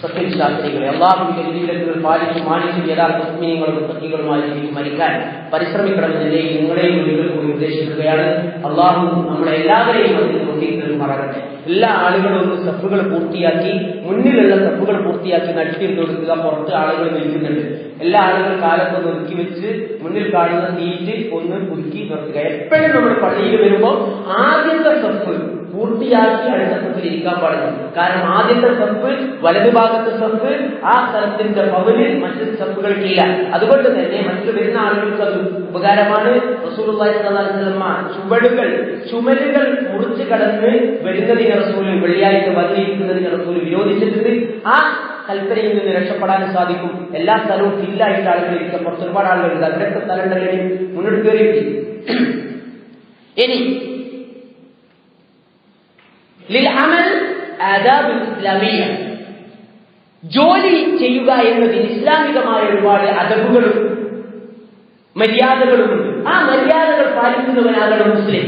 സത്യവിശ്വാസികളെ, അള്ളാഹുവിന്റെ വിധിവിലക്കുകൾ പാലിച്ചു മാനിച്ചു യഥാർത്ഥ മുഅ്മിനീങ്ങളും മുത്തഖീകളുമായി ജീവിച്ച് മരിക്കാൻ പരിശ്രമിക്കണമെന്നതിനെ നിങ്ങളെയും ഒരിക്കൽ കൂടി ഉദ്ദേശിക്കുകയാണ്. അള്ളാഹു നമ്മളെ എല്ലാവരെയും അതിന് തോന്നിയിട്ടുമാറാകട്ടെ. എല്ലാ ആളുകളും ഒന്ന് സഫുകൾ പൂർത്തിയാക്കി, മുന്നിലുള്ള സഫുകൾ പൂർത്തിയാക്കി നടുത്തിരുന്ന് കൊടുക്കുക. പുറത്ത് ആളുകൾ നിൽക്കുന്നുണ്ട്. എല്ലാ ആളുകളും കാലത്തൊന്ന് ഒതുക്കി വെച്ച് മുന്നിൽ കാണുന്ന സീറ്റ് ഒന്ന് പുതുക്കി നിർത്തുക. എപ്പോഴും നമ്മൾ പള്ളിയിൽ വരുമ്പോൾ ആദ്യത്തെ സഫ് പൂർത്തിയാക്കി അടുത്ത സഫിൽ ഇരിക്കാൻ പാടില്ല. കാരണം ആദ്യത്തെ സഫ്, വലതുഭാഗത്തെ സഫ്, ആ സ്ഥലത്തിന്റെ പവന് മറ്റു സഫുകൾക്കില്ല. അതുകൊണ്ട് തന്നെ മറ്റു വരുന്ന ആളുകൾക്ക് അത് ഉപകാരമാണ്. റസൂലുള്ളാഹി സ്വല്ലല്ലാഹു അലൈഹി വസല്ലം ചുമലുകൾ മുറിച്ചു കടന്ന് വരുന്നതിന് റസൂൽ, വെള്ളിയാഴ്ച വന്നിരിക്കുന്നതിന് റസൂൽ വിരോധിച്ചിട്ടുണ്ട്. ആ കൽപ്പനയിൽ നിന്ന് രക്ഷപ്പെടാനും സാധിക്കും. എല്ലാ സ്ഥലവും ഫില്ലായിട്ട് ആളുകൾ ഇരിക്കുക. പുറത്ത് ഒരുപാട് ആളുകളുണ്ട്. അവരൊക്കെ സ്ഥലങ്ങളിൽ മുന്നോട്ട് കയറിയിട്ട് ഇനി ഇസ്ലാമിയ ജോലി ചെയ്യുക എന്നതിന് ഇസ്ലാമികമായ ഒരുപാട് അദബുകളും മര്യാദകളുമുണ്ട്. ആ മര്യാദകൾ പാലിക്കുന്നവനാകണം മുസ്ലിം.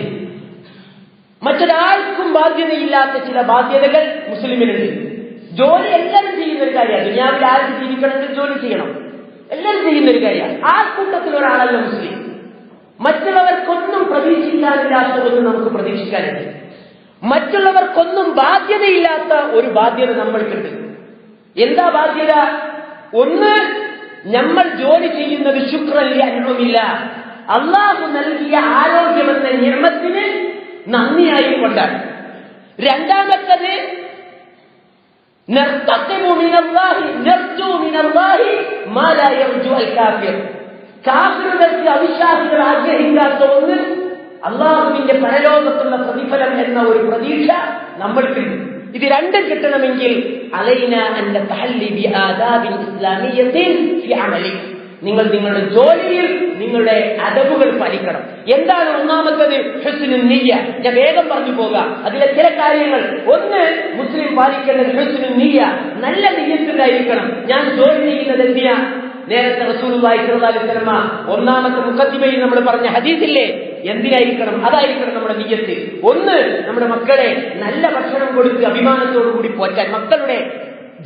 മറ്റൊരാൾക്കും ബാധ്യതയില്ലാത്ത ചില ബാധ്യതകൾ മുസ്ലിമിനുണ്ട്. ജോലി എല്ലാവരും ചെയ്യുന്ന ഒരു കാര്യമാണ്. ദുനിയാവിൽ ആർക്ക് ജീവിക്കണമെങ്കിൽ ജോലി ചെയ്യണം, എല്ലാവരും ചെയ്യുന്ന ഒരു കാര്യമാണ്. ആ കൂട്ടത്തിൽ ഒരാളല്ല മുസ്ലിം. മറ്റുള്ളവർക്കൊന്നും പ്രതീക്ഷിക്കാനില്ലാത്ത ഒന്ന് നമുക്ക് പ്രതീക്ഷിക്കാനുണ്ട്. മറ്റുള്ളവർക്കൊന്നും ബാധ്യതയില്ലാത്ത ഒരു ബാധ്യത നമ്മൾക്കുണ്ട്. എന്താ ബാധ്യത? ഒന്ന്, നമ്മൾ ജോലി ചെയ്യുന്നത് ശുക്രല്ല, അനുഭവമില്ല, അള്ളാഹു നൽകിയ ആരോഗ്യമെന്ന നിഅമത്തിന് നന്ദിയായി കൊണ്ടാണ്. രണ്ടാമത്തത്, കാഫിറുകൾക്ക് അവിശ്വാസികൾ ആഗ്രഹിക്കാത്ത ഒന്ന്, അള്ളാഹുവിന്റെ പരലോകത്തുള്ള പ്രതിഫലം എന്ന ഒരു പ്രതീക്ഷ നമ്മൾക്കുണ്ട്. ഇത് രണ്ടും കിട്ടണമെങ്കിൽ അലൈന അൻ നതഹല്ലി ബിആദാബിൽ ഇസ്ലാമിയ്യത്തിൻ ഫി അമലി, നിങ്ങൾ നിങ്ങളുടെ ജോലിയിൽ നിങ്ങളുടെ അദബുകൾ പാലിക്കണം. എന്താണ് ഒന്നാമത്തത്? ഹുസ്നുൻ നിയ്യ. ഞാൻ വേഗം പറഞ്ഞു പോകാം. അതിലെ ചില കാര്യങ്ങൾ. ഒന്ന്, മുസ്ലിം പാലിക്കേണ്ടത് ഹുസ്നുൻ നിയ്യ, നല്ല നിയ്യത്തിലായിരിക്കണം. ഞാൻ ജോലി ചെയ്യുന്നത് എന്തിനാ? നേരത്തെ റസൂലുള്ളാഹി സ്വല്ലല്ലാഹു അലൈഹി വസല്ലം ഒന്നാമത്തെ മുഖദ്ദിമയിൽ നമ്മൾ പറഞ്ഞ ഹദീസില്ലേ, എന്തിനായിരിക്കണം? അതായിരിക്കണം നമ്മുടെ നിയ്യത്ത്. ഒന്ന്, നമ്മുടെ മക്കളെ നല്ല ഭക്ഷണം കൊടുത്ത് അഭിമാനത്തോടു കൂടി പോറ്റാൻ, മക്കളുടെ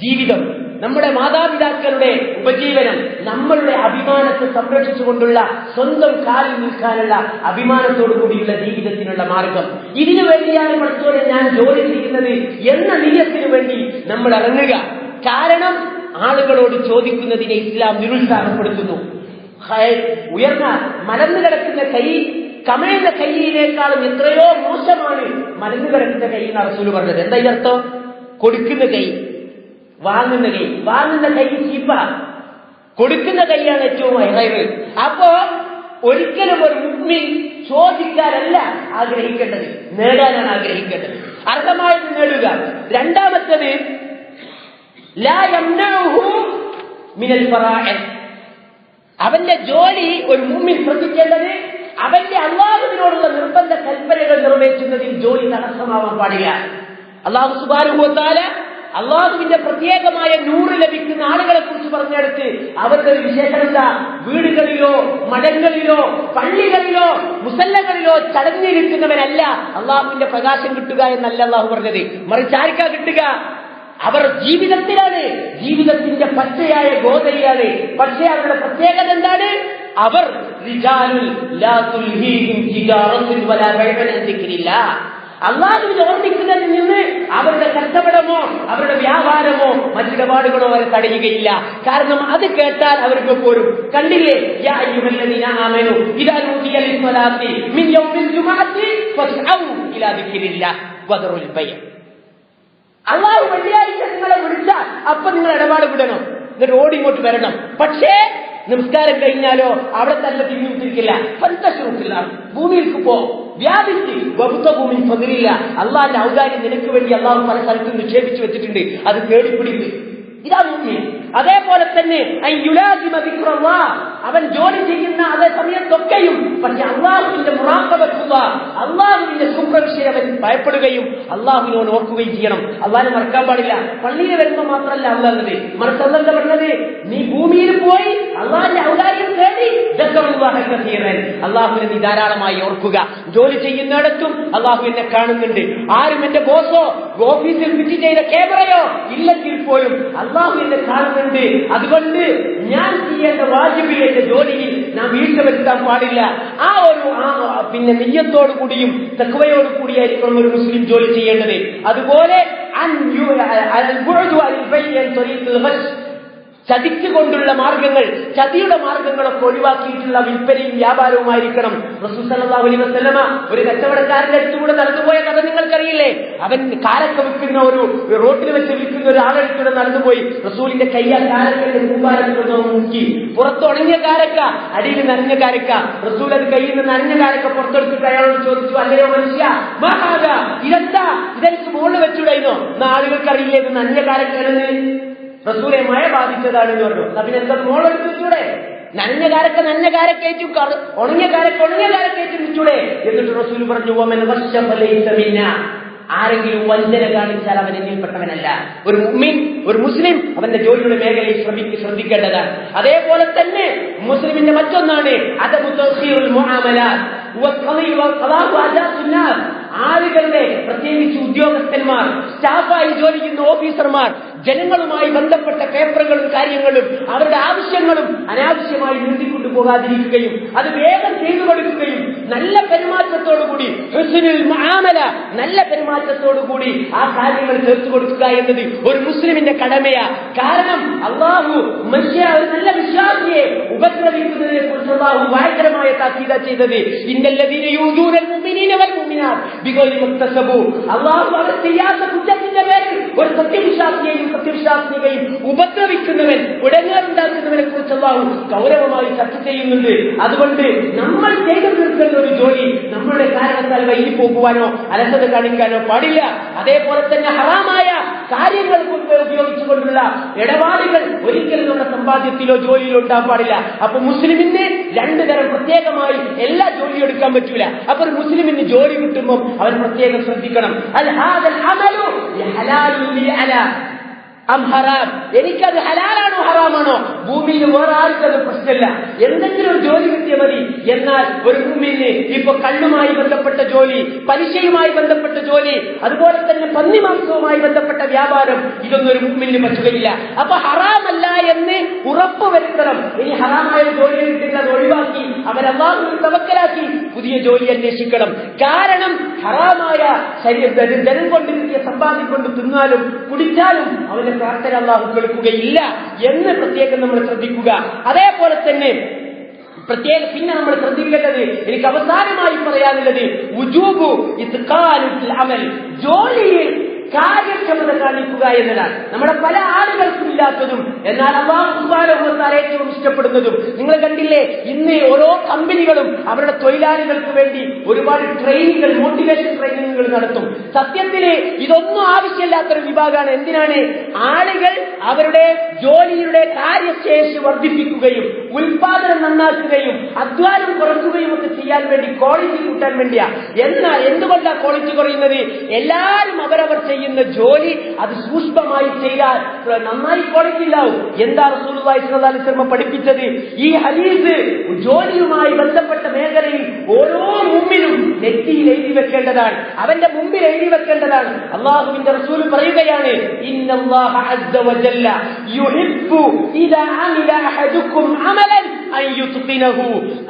ജീവിതം, നമ്മുടെ മാതാപിതാക്കളുടെ ഉപജീവനം, നമ്മളുടെ അഭിമാനത്തെ സംരക്ഷിച്ചുകൊണ്ടുള്ള സ്വന്തം കാലിൽ നിൽക്കാനുള്ള അഭിമാനത്തോടു കൂടിയുള്ള ജീവിതത്തിനുള്ള മാർഗം. ഇതിനു വേണ്ടിയാണ് പഠിച്ചോടെ ഞാൻ ജോലി ചെയ്യുന്നത് എന്ന നിയ്യത്തിനു വേണ്ടി നമ്മൾ ഇറങ്ങുക. കാരണം ആളുകളോട് ചോദിക്കുന്നതിനെ ഇസ്ലാം നിരുത്സാഹപ്പെടുത്തുന്നു. ഉയർന്ന മലർന്നു കിടക്കുന്ന കൈ, കമഴുന്ന കൈയിനേക്കാളും എത്രയോ മോശമാണ് മലർന്നു കിടക്കുന്ന കൈ എന്ന് റസൂൽ പറഞ്ഞത്. എന്താ ഈ അർത്ഥം? കൊടുക്കുന്ന കൈ, വാങ്ങുന്ന കൈ. വാങ്ങുന്ന കൈ ചീപ്പ, കൊടുക്കുന്ന കൈയാണ് ഏറ്റവും ഹൈറ്. അപ്പോ ഒരിക്കലും ഒരു മുഅ്മിൻ ചോദിക്കാനല്ല ആഗ്രഹിക്കേണ്ടത്, നേടാനാണ് ആഗ്രഹിക്കേണ്ടത്. അർഹമായത് നേടുക. രണ്ടാമത്തത്, ലാ യംനഉഹു മിനൽ ഫറാഇദ്. അവന്റെ ജോലി, ഒരു മുഅ്മിൻ ശ്രദ്ധിക്കേണ്ടത്, അവന്റെ അല്ലാഹുവിനോടുള്ള നിർബന്ധ കൽപ്പനകൾ നിറവേറ്റുന്നതിൽ ജോലി തടസ്സമാവാൻ പാടില്ല. അല്ലാഹു സുബ്ഹാനഹു വ തആല അള്ളാഹുവിന്റെ പ്രത്യേകമായ നൂറ് ലഭിക്കുന്ന ആളുകളെ കുറിച്ച് പറഞ്ഞെടുത്ത് അവരുടെ ഒരു വിശേഷം എന്താ? വീടുകളിലോ മഠങ്ങളിലോ പള്ളികളിലോ മുസല്ലകളിലോ ചടഞ്ഞിരിക്കുന്നവരല്ല അള്ളാഹുവിന്റെ പ്രകാശം കിട്ടുക എന്നല്ല അള്ളാഹു പറഞ്ഞത്. മറിച്ച് ആർക്കാ കിട്ടുക? അവർ ജീവിതത്തിലാണ്, ജീവിതത്തിന്റെ പച്ചയായ ഗോതയാണ്. പക്ഷേ അവരുടെ പ്രത്യേകത എന്താണ്? അവർ അള്ളാഹുവിനെ ഓർമ്മിക്കുന്നതിൽ നിന്ന് അവരുടെ കച്ചവടമോ അവരുടെ വ്യാപാരമോ മറ്റിടപാടുകളോ അവരെ തടയുകയില്ല. കാരണം അത് കേട്ടാൽ അവർക്ക് പോരും. കണ്ടില്ലേ, അള്ളാഹു വെള്ളിയാഴ്ച നിങ്ങളെ വിളിച്ചാൽ അപ്പൊ നിങ്ങൾ ഇടപാട് വിടണം, എന്നിട്ട് ഓടിങ്ങോട്ട് വരണം. പക്ഷേ നമസ്കാരം കഴിഞ്ഞാലോ അവിടെ തന്നെ തിരിഞ്ഞിരിക്കില്ല. പന്തശുക്കില്ല, ഭൂമിയിലേക്ക് പോ, വ്യാപിച്ച് ഭൂമി പതിരില്ല. അള്ളാഹിന്റെ ഔദാര്യം നിനക്ക് വേണ്ടി അള്ളാഹു പല സ്ഥലത്തും നിക്ഷേപിച്ചു വെച്ചിട്ടുണ്ട്, അത് തേടിപ്പിടിക്ക്. ഇതാ ഭൂമി. അതേപോലെ തന്നെ അവൻ ജോലി ചെയ്യുന്ന അതേ സമയത്തൊക്കെയും പക്ഷെ അള്ളാഹുവിന്റെ മുറാഖബത്തുള്ള അള്ളാഹുവിന്റെ സൂപ്രവിഷയം അവൻ ഭയപ്പെടുകയും അള്ളാഹുവിനോട് ഓർക്കുകയും ചെയ്യണം. അള്ളാഹിനെ മറക്കാൻ പാടില്ല. പള്ളിയിൽ വരുമ്പോൾ മാത്രമല്ല അള്ളാഹുന്നത്, മറിച്ച് അള്ളാഹ് പറഞ്ഞത് നീ ഭൂമിയിൽ പോയി അള്ളാഹിന്റെ ഔദാര്യം തേടി അള്ളാഹുവിനെ നീ ധാരാളമായി ഓർക്കുക. ജോലി ചെയ്യുന്നിടത്തും അള്ളാഹു എന്നെ കാണുന്നുണ്ട്. ആരും എന്റെ ബോസോ ഓഫീസിൽ ഫിറ്റ് ചെയ്ത ക്യാമറയോ ഇല്ലെങ്കിൽ പോലും അള്ളാഹു എന്നെ കാണുന്നുണ്ട്, അതുകൊണ്ട് ഞാൻ ചെയ്യേണ്ട വാജിബിൽ എന്റെ ജോലിയിൽ നാം വീഴ്ച വരുത്താൻ പാടില്ല. പിന്നെ നിയ്യത്തോടു കൂടിയും തഖ്വയോടു കൂടിയായിരിക്കണം ഒരു മുസ്ലിം ജോലി ചെയ്യേണ്ടത്. അതുപോലെ ചതിച്ചുകൊണ്ടുള്ള മാർഗങ്ങൾ, ചതിയുടെ മാർഗങ്ങളൊക്കെ ഒഴിവാക്കിയിട്ടുള്ള വിൽപ്പനയും വ്യാപാരവുമായിരിക്കണം. റസൂൽ സല്ലല്ലാഹു അലൈഹി വസല്ലമ ഒരു കച്ചവടക്കാരന്റെ അടുത്തുകൂടെ നടന്നുപോയ കഥ നിങ്ങൾക്കറിയില്ലേ? അവൻ കാരക്ക വിൽക്കുന്ന ഒരു റോട്ടിൽ വെച്ച് വിൽക്കുന്ന ഒരാളെടുത്തൂടെ നടന്നുപോയി. റസൂലിന്റെ കയ്യാൽ കാരക്കന്റെ കൂമ്പാരത്തിലൊന്ന് മുക്കി, പുറത്ത് ഉണങ്ങിയ കാരക്ക, അടിയിൽ നനഞ്ഞ കാരക്ക. റസൂൽ അത് കയ്യിൽ നിന്ന് നനഞ്ഞ കാരക്ക പുറത്തെടുത്തിട്ട് അയാളോട് ചോദിച്ചു, അല്ലയോ മനുഷ്യ, ഇതെന്താ, ഇതെനിക്ക് മുകളിൽ വെച്ചുകൂടായിരുന്നോ? ആളുകൾക്കറിയില്ലേ ഇത് നനഞ്ഞ കാരക്കാണെന്ന്? റസൂലെ മഴ ബാധിച്ചതാണെന്ന് പറഞ്ഞു. പിന്നെ എന്താ മോളെടുത്ത് വെച്ചൂടെ? നനഞ്ഞ കാരക്കേറ്റും ഉണങ്ങിയ കാരക്കേറ്റും വെച്ചൂടെ? എന്നിട്ട് റസൂൽ പറഞ്ഞു, ആരെങ്കിലും വഞ്ചന കാണിച്ചാൽ അവൻ എന്നിൽപ്പെട്ടവനല്ല. ഒരു മുസ്ലിം അവന്റെ ജോലിയുടെ മേഖലയിൽ ശ്രദ്ധിക്കേണ്ടതാണ്. അതേപോലെ തന്നെ മുസ്ലിമിന്റെ മറ്റൊന്നാണ് ആളുകളുടെ, പ്രത്യേകിച്ച് ഉദ്യോഗസ്ഥന്മാർ, സ്റ്റാഫായി ജോലി ചെയ്യുന്ന ഓഫീസർമാർ ജനങ്ങളുമായി ബന്ധപ്പെട്ട പേപ്പറുകളും കാര്യങ്ങളും അവരുടെ ആവശ്യങ്ങളും അനാവശ്യമായി നീട്ടിക്കൊണ്ടു പോകാതിരിക്കുകയും അത് വേഗം ചെയ്തു കൊടുക്കുകയും നല്ല പെരുമാറ്റത്തോടുകൂടി നല്ല പെരുമാറ്റത്തോടുകൂടി ആ കാര്യങ്ങൾ തീർത്തു കൊടുക്കുക എന്നത് ഒരു മുസ്ലിമിന്റെ കടമയാ. കാരണം അള്ളാഹു നല്ല വിശ്വാസിയെ ഉപദ്രവിക്കുന്നതിനെ കുറിച്ച് അള്ളാഹു ഭയങ്കരമായ താക്കീത ചെയ്തത്. അള്ളാഹു അവർ ചെയ്യാത്ത കുറ്റത്തിന്റെ പേരിൽ ഒരു സത്യവിശ്വാസിയെയും സത്യവിശ്വാസിയെയും ഉപദ്രവിക്കുന്നവൻ, ഉടങ്ങാറുണ്ടാക്കുന്നവനെ കുറിച്ച് അള്ളാഹു ഗൗരവമായി ചർച്ച ചെയ്യുന്നുണ്ട്. അതുകൊണ്ട് നമ്മൾ ചെയ്തു തീർക്കുന്ന ഒരു ജോലി നമ്മളുടെ കാരണത്താൽ വൈകി പോകുവാനോ അലസത കാണിക്കാനോ പാടില്ല. അതേപോലെ തന്നെ ഹറാമായ കാര്യങ്ങൾ ഉപയോഗിച്ചുകൊണ്ടുള്ള ഇടപാടുകൾ ഒരിക്കലും നമ്മുടെ സമ്പാദ്യത്തിലോ ജോലിയിലോ ഉണ്ടാകാൻ പാടില്ല. അപ്പൊ മുസ്ലിമിന് രണ്ടു തരം പ്രത്യേകമായി എല്ലാ ജോലിയും എടുക്കാൻ പറ്റൂല. അപ്പൊ ഒരു മുസ്ലിമിന് ജോലി കിട്ടുമ്പോൾ അവൻ പ്രത്യേകം ശ്രദ്ധിക്കണം. എനിക്കത് ഹലാലാണോ ഹറാമാണോ, ഭൂമിയിൽ വേറെ ആർക്കത് പ്രശ്നമില്ല, എന്തെങ്കിലും ഒരു ജോലി കിട്ടിയ മതി. എന്നാൽ ഒരു ഭൂമിന് ഇപ്പൊ കള്ളുമായി ബന്ധപ്പെട്ട ജോലി, പലിശയുമായി ബന്ധപ്പെട്ട ജോലി, അതുപോലെ തന്നെ പന്നിമാംസവുമായി ബന്ധപ്പെട്ട വ്യാപാരം, ഇതൊന്നും ഒരു ഭൂമിന് പറ്റുകയില്ല. അപ്പൊ ഹറാമല്ല എന്ന് ഉറപ്പ് വരുത്തണം. ഇനി ഹറാമായ ജോലി കിട്ടില്ല, അത് ഒഴിവാക്കി അവർ അല്ലാഹുവിൽ തവക്കലാക്കി പുതിയ ജോലി അന്വേഷിക്കണം. കാരണം ഹറാമായ ധനം കൊണ്ട് കിട്ടിയ സമ്പാദ്യം കൊണ്ട് തിന്നാലും കുടിച്ചാലും അവന്റെ പ്രാർത്ഥന അല്ലാഹു കേൾക്കുകയില്ല എന്ന് പ്രത്യേകം നമ്മൾ ശ്രദ്ധിക്കുക. അതേപോലെ തന്നെ പിന്നെ നമ്മൾ ശ്രദ്ധിക്കേണ്ടത്, എനിക്ക് അവസാനമായി പറയാനുള്ളത്, ഉജൂബു ഇത്ഖാനുൽ അമൽ, ജോലിയിൽ കാര്യക്ഷമത കാണിക്കുക എന്നതാണ്. നമ്മുടെ പല ആളുകൾക്കും ഇല്ലാത്തതും എന്നാൽ അല്ലാഹു സുബ്ഹാനഹു വ തആല ഏറ്റവും ഇഷ്ടപ്പെടുന്നതും. നിങ്ങൾ കണ്ടില്ലേ, ഇന്ന് ഓരോ കമ്പനികളും അവരുടെ തൊഴിലാളികൾക്ക് വേണ്ടി ഒരുപാട് ട്രെയിനിങ്ങുകൾ, മോട്ടിവേഷൻ ട്രെയിനിങ്ങുകൾ നടത്തും. സത്യത്തിൽ ഇതൊന്നും ആവശ്യമില്ലാത്തൊരു വിഭാഗമാണ്. എന്തിനാണ്? ആളുകൾ അവരുടെ ജോലിയുടെ കാര്യശേഷി വർദ്ധിപ്പിക്കുകയും ഉൽപാദനം നന്നാക്കുകയും അധ്വാനം കുറയ്ക്കുകയും ഒക്കെ ചെയ്യാൻ വേണ്ടി, ക്വാളിറ്റി കൂട്ടാൻ വേണ്ടിയാ. എന്നാൽ എന്തുകൊണ്ടാണ് ക്വാളിറ്റി കുറയുന്നത്? എല്ലാവരും അവരവർ ചെയ്യുന്ന ജോലി അത് സൂക്ഷ്മമായി ചെയ്താൽ നന്നായി ക്വാളിറ്റി ഉണ്ടാവും. എന്താ റസൂലുള്ളാഹി സ്വല്ലല്ലാഹു അലൈഹി വസല്ലം പഠിപ്പിച്ചത്? ഈ ഹദീസ് ജോലിയുമായി ബന്ധപ്പെട്ട മേഖലയിൽ ഓരോ മുമ്പിലും നെറ്റിയിൽ എഴുതി വെക്കേണ്ടതാണ്, അവന്റെ മുമ്പിൽ എഴുതി വെക്കേണ്ടതാണ്. അല്ലാഹുവിന്റെ റസൂൽ പറയുകയാണ്, ഇന്നല്ലാഹ അസ്സ വജല്ല യുഹിബ്ബു ഇദാ അമില അഹദുക്കും അമലൻ അൻ യുത്ഖിനഹു.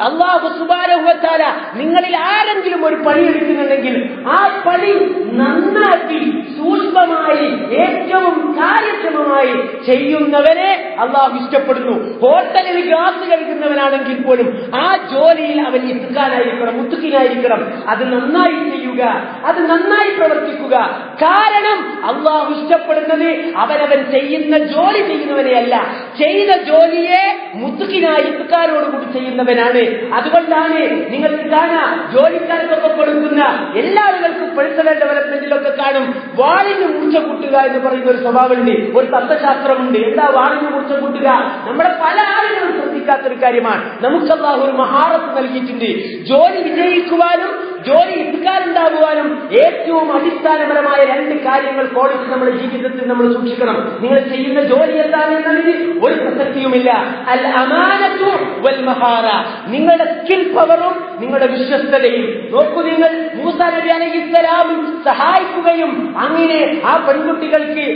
അല്ലാഹു സുബ്ഹാനഹു വ തആല നിങ്ങളിൽ ആരെങ്കിലും ഒരു പണി എടുക്കുന്നുണ്ടെങ്കിൽ ആ പണി നന്നാക്കി സൂക്ഷ്മമായി ഏറ്റവും കാര്യക്ഷമമായി ചെയ്യുന്നവനെ അല്ലാഹു ഇഷ്ടപ്പെടുന്നു. ഹോട്ടലിൽ ഗ്ലാസ് കഴിക്കുന്നവനാണെങ്കിൽ പോലും ആ ജോലിയിൽ അവൻ ഇത്ഖാനായിരിക്കണം, മുത്ഖിനായിരിക്കണം. അത് നന്നായി ചെയ്യുക, അത് നന്നായി പ്രവർത്തിക്കുക. കാരണം അല്ലാഹു ഇഷ്ടപ്പെടുന്നത് അവനവൻ ചെയ്യുന്ന ജോലി ചെയ്യുന്നവനെയല്ല, ചെയ്ത ജോലിയെ മുത്ഖിനായി ഇത്ഖാനോടുകൂടി ചെയ്യുന്നവനാണ്. അതുകൊണ്ടാണ് നിങ്ങൾക്ക് കാണാം, ജോലിക്കാർക്കൊക്കെ കൊടുക്കുന്ന എല്ലാ ആളുകൾക്കും പേഴ്സണൽ ഡെവലപ്മെന്റിലൊക്കെ കാണും, വാളിന് മൂർച്ച കൂട്ടുക എന്ന് പറയുന്ന ഒരു സ്വഭാവമുണ്ട്, ഒരു തത്വശാസ്ത്രമുണ്ട്. എന്താ വാളിന് മൂർച്ച കൂട്ടുക? നമ്മുടെ പല ആളുകളും ശ്രദ്ധിക്കാത്തൊരു കാര്യമാണ്. നമുക്ക് അല്ലാഹു ഒരു മഹാറത്ത് നൽകിയിട്ടുണ്ട്. ജോലി വിജയിക്കുവാനും ജോലി ഇസ്കാരുണ്ടാകുവാനും ഏറ്റവും അടിസ്ഥാനപരമായ 2 കാര്യങ്ങൾ ക്വാളിറ്റി നമ്മുടെ ജീവിതത്തിൽ നമ്മൾ സൂക്ഷിക്കണം. നിങ്ങൾ ചെയ്യുന്ന ജോലി എന്താണെന്നതിന് ഒരു പ്രസക്തിയുമില്ല. അൽ അമാനത്തു വൽ മഹാറ, നിങ്ങളുടെ സ്കിൽ പവറും നിങ്ങളുടെ വിശ്വസ്തതയും. നോക്കൂ, നിങ്ങൾ മൂസാ നബി അലൈഹിസ്സലാം സഹായിക്കുകയും അങ്ങനെ ആ പെൺകുട്ടികൾക്ക്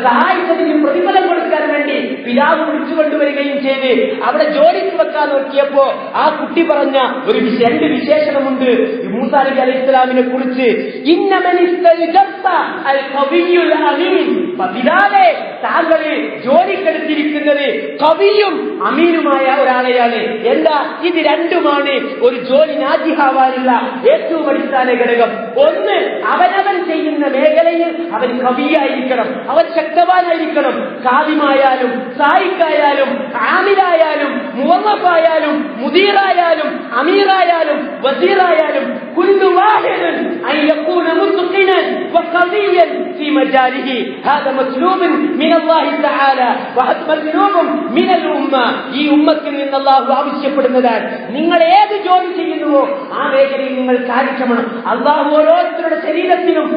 സഹായിച്ചതിന് പ്രതിഫലം കൊടുക്കാൻ വേണ്ടി പിതാവ് വിളിച്ചുകൊണ്ടുവരികയും ചെയ്ത് അവിടെ ജോലിക്ക് വെക്കാൻ നോക്കിയപ്പോ ആ കുട്ടി പറഞ്ഞ 2 വിശേഷണമുണ്ട് മൂസാ നബി അലൈഹിസ്സലാമിനെ കുറിച്ച്. പിതാവേ, താങ്കള് ജോലിക്കെടുത്തിരിക്കുന്നത് കവിയും അമീനുമായ ഒരാളെയാണ്. എന്താ ഇത്? 2മാണ് ഒരു ജോലി നാജിഹാവാനുള്ള ഏറ്റവും അടിസ്ഥാന ഘടകം. ഒന്ന്, അവനവൻ ചെയ്യുന്ന മേഖലയിൽ അവൻ കവിയായിരിക്കണം, അവൻ ശക്തവാനായിരിക്കണം. കാദിമായാലും സായിക്കായാലും ആമിലായാലും മുവല്ലഫായാലും മുദീറായാലും അമീറായാലും വസീറായാലും കുല്ലു വാഹിദൻ അൻ യകൂന മുത്ഖിനൻ വഖവിയ്യൻ ഫീ മജാലിഹി. ഹാദാ മത്ലൂബുൻ മിനല്ലാഹി തആല വമത്ലൂബുൻ മിനൽ ഉമ്മ. ഈ ഉമ്മത്തിൽ നിന്ന് അല്ലാഹു ആവശ്യപ്പെടുന്നതാണ്. നിങ്ങൾ ഏത് ജോലി ചെയ്യുന്നുവോ ആ മേഖലയിൽ നിങ്ങൾ കാര്യക്ഷമണം. അല്ലാഹു ഓരോരുത്തരുടെ ശരീരത്തിനും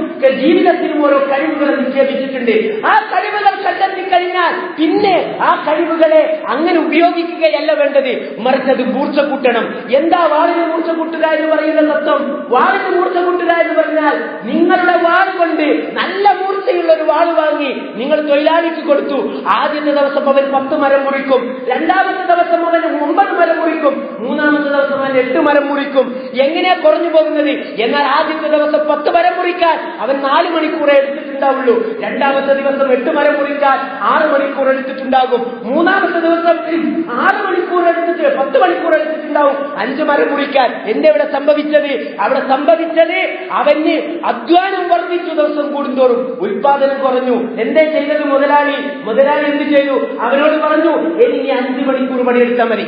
ജീവിതത്തിനും ഓരോ കഴിവുകൾ നിക്ഷേപിച്ചിട്ടുണ്ട്. ആ കഴിവുകൾ കണ്ടെത്തി കഴിഞ്ഞാൽ പിന്നെ ആ കഴിവുകളെ അങ്ങനെ ഉപയോഗിക്കുകയല്ല വേണ്ടത്, മറിച്ച് അത് മൂർച്ച കൂട്ടണം. എന്താ വാളിന് മൂർച്ച കൂട്ടുക എന്ന് പറയുന്ന തത്വം? വാളിന് മൂർച്ച കൂട്ടുക എന്ന് പറഞ്ഞാൽ നിങ്ങളുടെ വാൾ കൊണ്ട് നല്ല മൂർച്ചയുള്ള ഒരു വാൾ വാങ്ങി നിങ്ങൾ തൊഴിലാളിക്ക് കൊടുത്തു. ആദ്യത്തെ ദിവസം അവൻ 10 മരം മുറിക്കും, 2ാമത്തെ ദിവസം അവൻ 9 മരം മുറിക്കും, 3ാമത്തെ ദിവസം അവൻ 8 മരം മുറിക്കും. എങ്ങനെയാ കുറഞ്ഞു പോകുന്നത്? എന്നാൽ ആദ്യത്തെ ദിവസം 10 മരം മുറിക്കാൻ അവൻ 4 മണിക്കൂറേ എടുത്തിട്ടുണ്ടാവുള്ളൂ. 2ാമത്തെ ദിവസം 8 മരം മുറിക്കാൻ 6 മണിക്കൂർ എടുത്തിട്ടുണ്ടാകും. 3ാമത്തെ ദിവസം 6 മണിക്കൂർ എടുത്തിട്ട് 10 മണിക്കൂർ എടുത്തിട്ടുണ്ടാവും 5 മരം മുറിക്കാൻ. എന്താ ഇവിടെ സംഭവിച്ചത്? അവിടെ സംഭവിച്ചത് അവന് അധ്വാനം വർദ്ധിച്ചു, ദിവസം കൂടുന്തോറും ഉത്പാദനം കുറഞ്ഞു. എന്തേ ചെയ്തത് മുതലാളി? എന്ത് ചെയ്തു? അവനോട് പറഞ്ഞു, ഇനി 5 മണിക്കൂർ പണിയെടുത്താൽ മതി,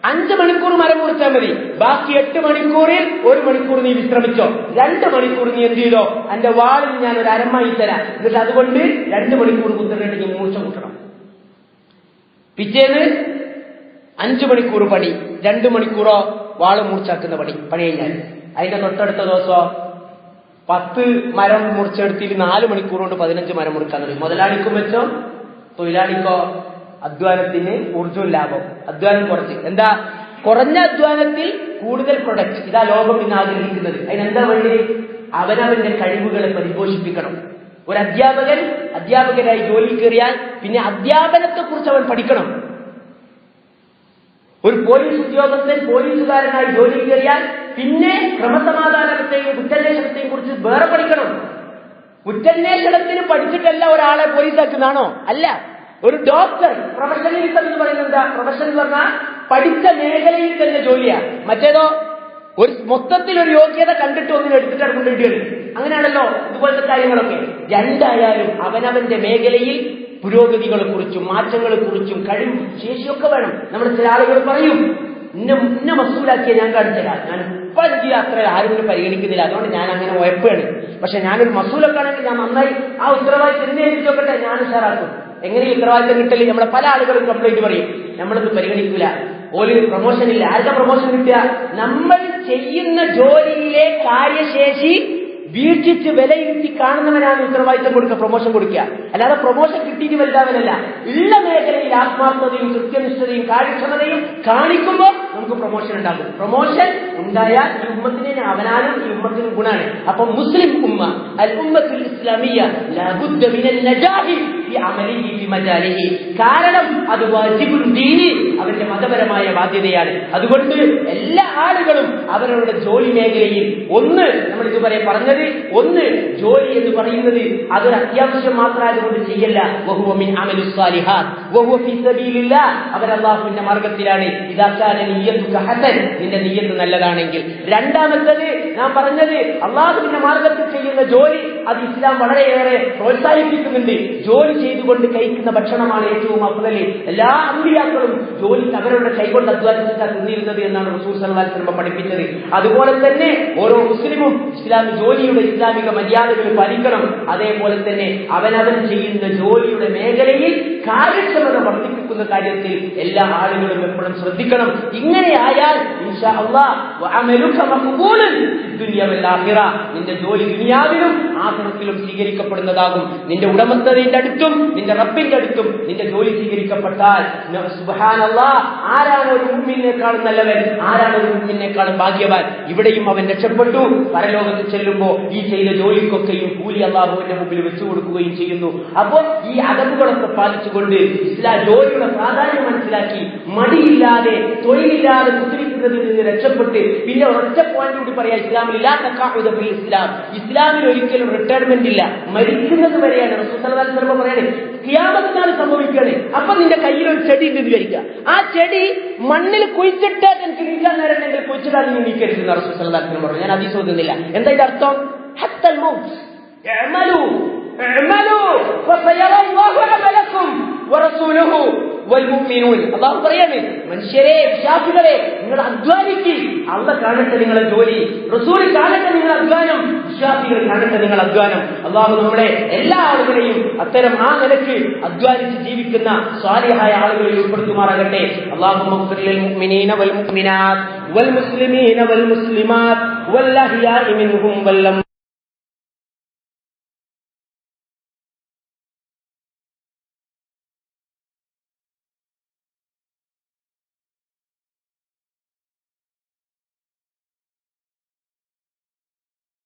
5 മണിക്കൂർ മരം മുറിച്ചാൽ മതി, ബാക്കി 8 മണിക്കൂറിൽ 1 മണിക്കൂർ നീ വിശ്രമിച്ചോ, 2 മണിക്കൂർ നീ എന്ത് ചെയ്തോ, എന്റെ വാളിൽ ഞാൻ ഒരു അരമായി തരാം, എന്നിട്ട് അതുകൊണ്ട് 2 മണിക്കൂർ കുത്തിരണ്ടെങ്കിൽ മൂർച്ച കൂട്ടണം. പിറ്റേന്ന് 5 മണിക്കൂർ പണി, 2 മണിക്കൂറോ വാള് മൂർച്ചാക്കുന്ന പണി കഴിഞ്ഞാൽ. അതിന്റെ തൊട്ടടുത്ത ദിവസമോ 10 മരം മുറിച്ചെടുത്തിട്ട് 4 മണിക്കൂർ കൊണ്ട് 15 മരം മുറിക്കാൻ തുടങ്ങി. മുതലാളിക്കും വെച്ചോ തൊഴിലാളിക്കോ അധ്വാനത്തിന് ഊർജ്ജവും ലാഭം. അധ്വാനം കുറച്ച്. എന്താ? കുറഞ്ഞ അധ്വാനത്തിൽ കൂടുതൽ പ്രൊഡക്റ്റ്. ഇതാ ലോകം ഇന്ന് ആഗ്രഹിക്കുന്നത്. അതിനെന്താ വേണ്ടി? അവനവന്റെ കഴിവുകളെ പരിപോഷിപ്പിക്കണം. ഒരു അധ്യാപകനായി ജോലി കയറിയാൽ പിന്നെ അധ്യാപനത്തെ കുറിച്ച് അവൻ പഠിക്കണം. ഒരു പോലീസ് ഉദ്യോഗസ്ഥൻ പോലീസുകാരനായി ജോലി കയറിയാൽ പിന്നെ ക്രമസമാധാനത്തെയും കുറ്റാന്വേഷണത്തെയും കുറിച്ച് വേറെ പഠിക്കണം. കുറ്റാന്വേഷണത്തിന് പഠിച്ചിട്ടല്ല ഒരാളെ പോലീസാക്കുന്നതാണോ? അല്ല. ഒരു ഡോക്ടർ പ്രൊഫഷണലിസം എന്ന് പറയുന്നത് എന്താ? പ്രൊഫഷൻ എന്ന് പറഞ്ഞാൽ പഠിച്ച മേഖലയിൽ തന്നെ ജോലിയാ. മറ്റേതോ ഒരു മൊത്തത്തിൽ ഒരു യോഗ്യത കണ്ടിട്ട് ഒന്നിനെ എടുത്തിട്ട് കൊണ്ടിട്ടുണ്ട്. അങ്ങനെയാണല്ലോ ഇതുപോലത്തെ കാര്യങ്ങളൊക്കെ. രണ്ടായാലും അവനവന്റെ മേഖലയിൽ പുരോഗതികളെ കുറിച്ചും മാറ്റങ്ങളെ കുറിച്ചും കഴിവും ശേഷിയൊക്കെ വേണം. നമ്മൾ ചില ആളുകൾ പറയും, ഇന്ന മസൂലാക്കിയ ഞാൻ കാണിച്ചുതരാം, ഞാൻ ഇപ്പം അത്ര ആരും പരിഗണിക്കുന്നില്ല, അതുകൊണ്ട് ഞാൻ അങ്ങനെ ഉയപ്പാണ്. പക്ഷെ ഞാനൊരു മസൂലൊക്കെ ആണെങ്കിൽ ഞാൻ നന്നായി ആ ഉത്തരവാദിത്തം എന്നെ ഏൽപ്പിച്ചോക്കട്ടെ, ഞാൻ ഉഷാറാക്കും. എങ്ങനെ ഉത്തരവാദിത്തം കിട്ടല്? നമ്മളെ പല ആളുകളും കംപ്ലൈന്റ് പറയും, നമ്മളൊന്നും പരിഗണിക്കൂല, ഓല് പ്രൊമോഷൻ ഇല്ല. ആരുടെ പ്രൊമോഷൻ കിട്ടുക? നമ്മൾ ചെയ്യുന്ന ജോലിയിലെ കാര്യശേഷി വീക്ഷിച്ച് വിലയിരുത്തി കാണുന്നവനാണ് ഉത്തരവാദിത്തം കൊടുക്കുക, പ്രൊമോഷൻ കൊടുക്കുക. അല്ലാതെ പ്രൊമോഷൻ കിട്ടിയിട്ട് വലുതാവനല്ല. ഉള്ള മേഖലയിൽ ആത്മാർത്ഥതയും കൃത്യനിഷ്ഠതയും കാര്യക്ഷമതയും കാണിക്കുമ്പോൾ നമുക്ക് പ്രൊമോഷൻ ഉണ്ടാകും. പ്രൊമോഷൻ ഉണ്ടായാൽ ഈ ഉമ്മത്തിനെ അവനാലും ഈ ഉമ്മത്തിനും ഗുണാണ്. അപ്പൊ മുസ്ലിം ഉമ്മ അൽ ഉമ്മത്തുൽ ഇസ്ലാമിയ്യ ലബുദ്ദ മിനൽ നജാഹി ഫി അമലിഹി ഫി മജാലിഹി. കാരണം അത് വാജിബുൻ ദീനി, അവരുടെ മതപരമായ ബാധ്യതയാണ്. അതുകൊണ്ട് എല്ലാ ആളുകളും അവരവരുടെ ജോലി മേഖലയിൽ നമ്മൾ ഇതുവരെ പറഞ്ഞത്, ജോലി എന്ന് പറയുന്നത് അതൊരു അത്യാവശ്യം മാത്രമായതുകൊണ്ട് ചെയ്യല്ല. വഹുവ മിൻ അമലിസ് സാലിഹാത്ത് വഹുവ ഫീ സബീലില്ലാഹ്, അവർ അല്ലാഹുവിന്റെ മാർഗ്ഗത്തിലാണ്. ഇദാ കാന നിയ്യതുക ഹസൻ, നിന്റെ നിയ്യത്ത് നല്ലതാണെങ്കിൽ. രണ്ടാമത്തേത് നാം പറഞ്ഞത്, അല്ലാഹുവിന്റെ മാർഗ്ഗത്തിൽ ചെയ്യുന്ന ജോലി അത് ഇസ്ലാം വളരെയേറെ പ്രോത്സാഹിപ്പിക്കുന്നുണ്ട്. ജോലി ചെയ്തുകൊണ്ട് കഴിക്കുന്ന ഭക്ഷണമാണ് ഏറ്റവും അഫ്ളൽ. എല്ലാ അമ്പിയാക്കളും ജോലി ജോലിക്ക് അവരുടെ കൈകൊണ്ട് അധ്വാനിച്ചാൽ തിന്നിരുന്നത് എന്നാണ് റസൂൽ സല്ലല്ലാഹു അലൈഹി വസല്ലം പഠിപ്പിച്ചത്. അതുപോലെ തന്നെ ഓരോ മുസ്ലിമും ഇസ്ലാമിക മര്യാദകൾ പാലിക്കണം. അതേപോലെ തന്നെ അവനവൻ ചെയ്യുന്ന ജോലിയുടെ മേഖലയിൽ കാര്യക്ഷമത വർദ്ധിപ്പിക്കുന്ന കാര്യത്തിൽ എല്ലാ ആളുകളും എപ്പോഴും ശ്രദ്ധിക്കണം. ഇങ്ങനെയായാൽ ഇൻഷാ അല്ലാഹ് വഅമലുക മഖ്ബൂലൻ ഫിദ്ദുനിയ വൽ ആഖിറ, നിന്റെ ജോലി ദുനിയാവിലും ആഖിറത്തിലും സ്വീകരിക്കപ്പെടുന്നതാകും. നിന്റെ ഉടമസ്ഥതയുടെ അടുത്തും നിന്റെ റബ്ബിന്റെ അടുത്തും നിന്റെ ജോലി സ്വീകരിക്കപ്പെട്ടാൽ സുബ്ഹാനല്ലാഹ്, ആരാണ് ഒരു മുഅ്മിനേക്കാളും നല്ലവൻ, ആരാണ് ഒരു മുഅ്മിനേക്കാളും ഭാഗ്യവാൻ? ഇവിടെയും അവൻ രക്ഷപ്പെട്ടു. പരലോകത്ത് ചെല്ലുമ്പോൾ ഈ ചെയ്ത ജോലിക്കൊക്കെയും കൂലി അല്ലാഹുവിന്റെ മുമ്പിൽ വെച്ചു കൊടുക്കുകയും ചെയ്യുന്നു. അപ്പോൾ ഈ അദബുകളൊക്കെ പാലിച്ചുകൊണ്ട് ഇസ്ലാം ജോലിയുടെ പ്രാധാന്യം മനസ്സിലാക്കി മടിയില്ലാതെ തൊഴിലില്ലാതെ കുത്തിരിക്കുന്നതിൽ നിന്ന് രക്ഷപ്പെട്ട് പിന്നെ ഒറ്റ പോയിന്റ് കൂടി പറയാം, ഇസ്ലാമിൽ ഒരിക്കലും റിട്ടയർമെന്റ് ഇല്ല, മരിക്കുന്നത് വരെയാണ്. റസൂൽ സല്ലല്ലാഹു അലൈഹി വസല്ലം പറയാണ് ഖിയാമത്തിനാണ് സംഭവിക്കുകയാണ്. അപ്പൊ നിന്റെ കയ്യിൽ ഒരു ചെടി ഉണ്ടെന്ന് വിചാരിക്കുക, ആ ചെടി മണ്ണിൽ കുഴിച്ചിട്ടാൽ എനിക്ക് നീക്കാൻ നേരണ്ടെങ്കിൽ കുഴിച്ചിട്ടാൽ നീ നീക്കരുത് എന്ന് റസൂൽ സല്ലല്ലാഹു അലൈഹി വസല്ലം പറഞ്ഞു. ഞാൻ ഹദീസ് ഓതുന്നില്ല. എന്താ ഇതിന്റെ അർത്ഥം? ഹത്തൽ മൗത്ത് ഇഅ്മലു ഇഅ്മലു ഫസയറല്ലാഹു അമലക്കും വറസൂലുഹു വൽമുഅ്മിനൂൻ. അല്ലാഹു പറയാണ്, മനുഷ്യരെ, വിശ്വാസികളെ, നിങ്ങൾ അധ്വാനിക്കുക, അല്ലാഹു കാണട്ടെ നിങ്ങളെ ജോലി, റസൂൽ കാണട്ടെ നിങ്ങളുടെ അധ്വാനം, വിശ്വാസികൾ കാണട്ടെ നിങ്ങൾ അധ്വാനം. അല്ലാഹു നമ്മളെ എല്ലാ ആളുകളെയും അത്തരം ആ നിലയ്ക്ക് അധ്വാനിച്ച് ജീവിക്കുന്ന സ്വാലിഹായ ആളുകളിൽ ഉൾപ്പെടുത്തുമാറാകട്ടെ. അല്ലാഹുമ്മ ഗ്ഫിർ ലിൽ മുഅ്മിനീന വൽ മുഅ്മിനാത്ത് വൽ മുസ്ലിമീന വൽ മുസ്ലിമാത്ത് വൽ അഹ്യാഇ മിൻഹും വൽ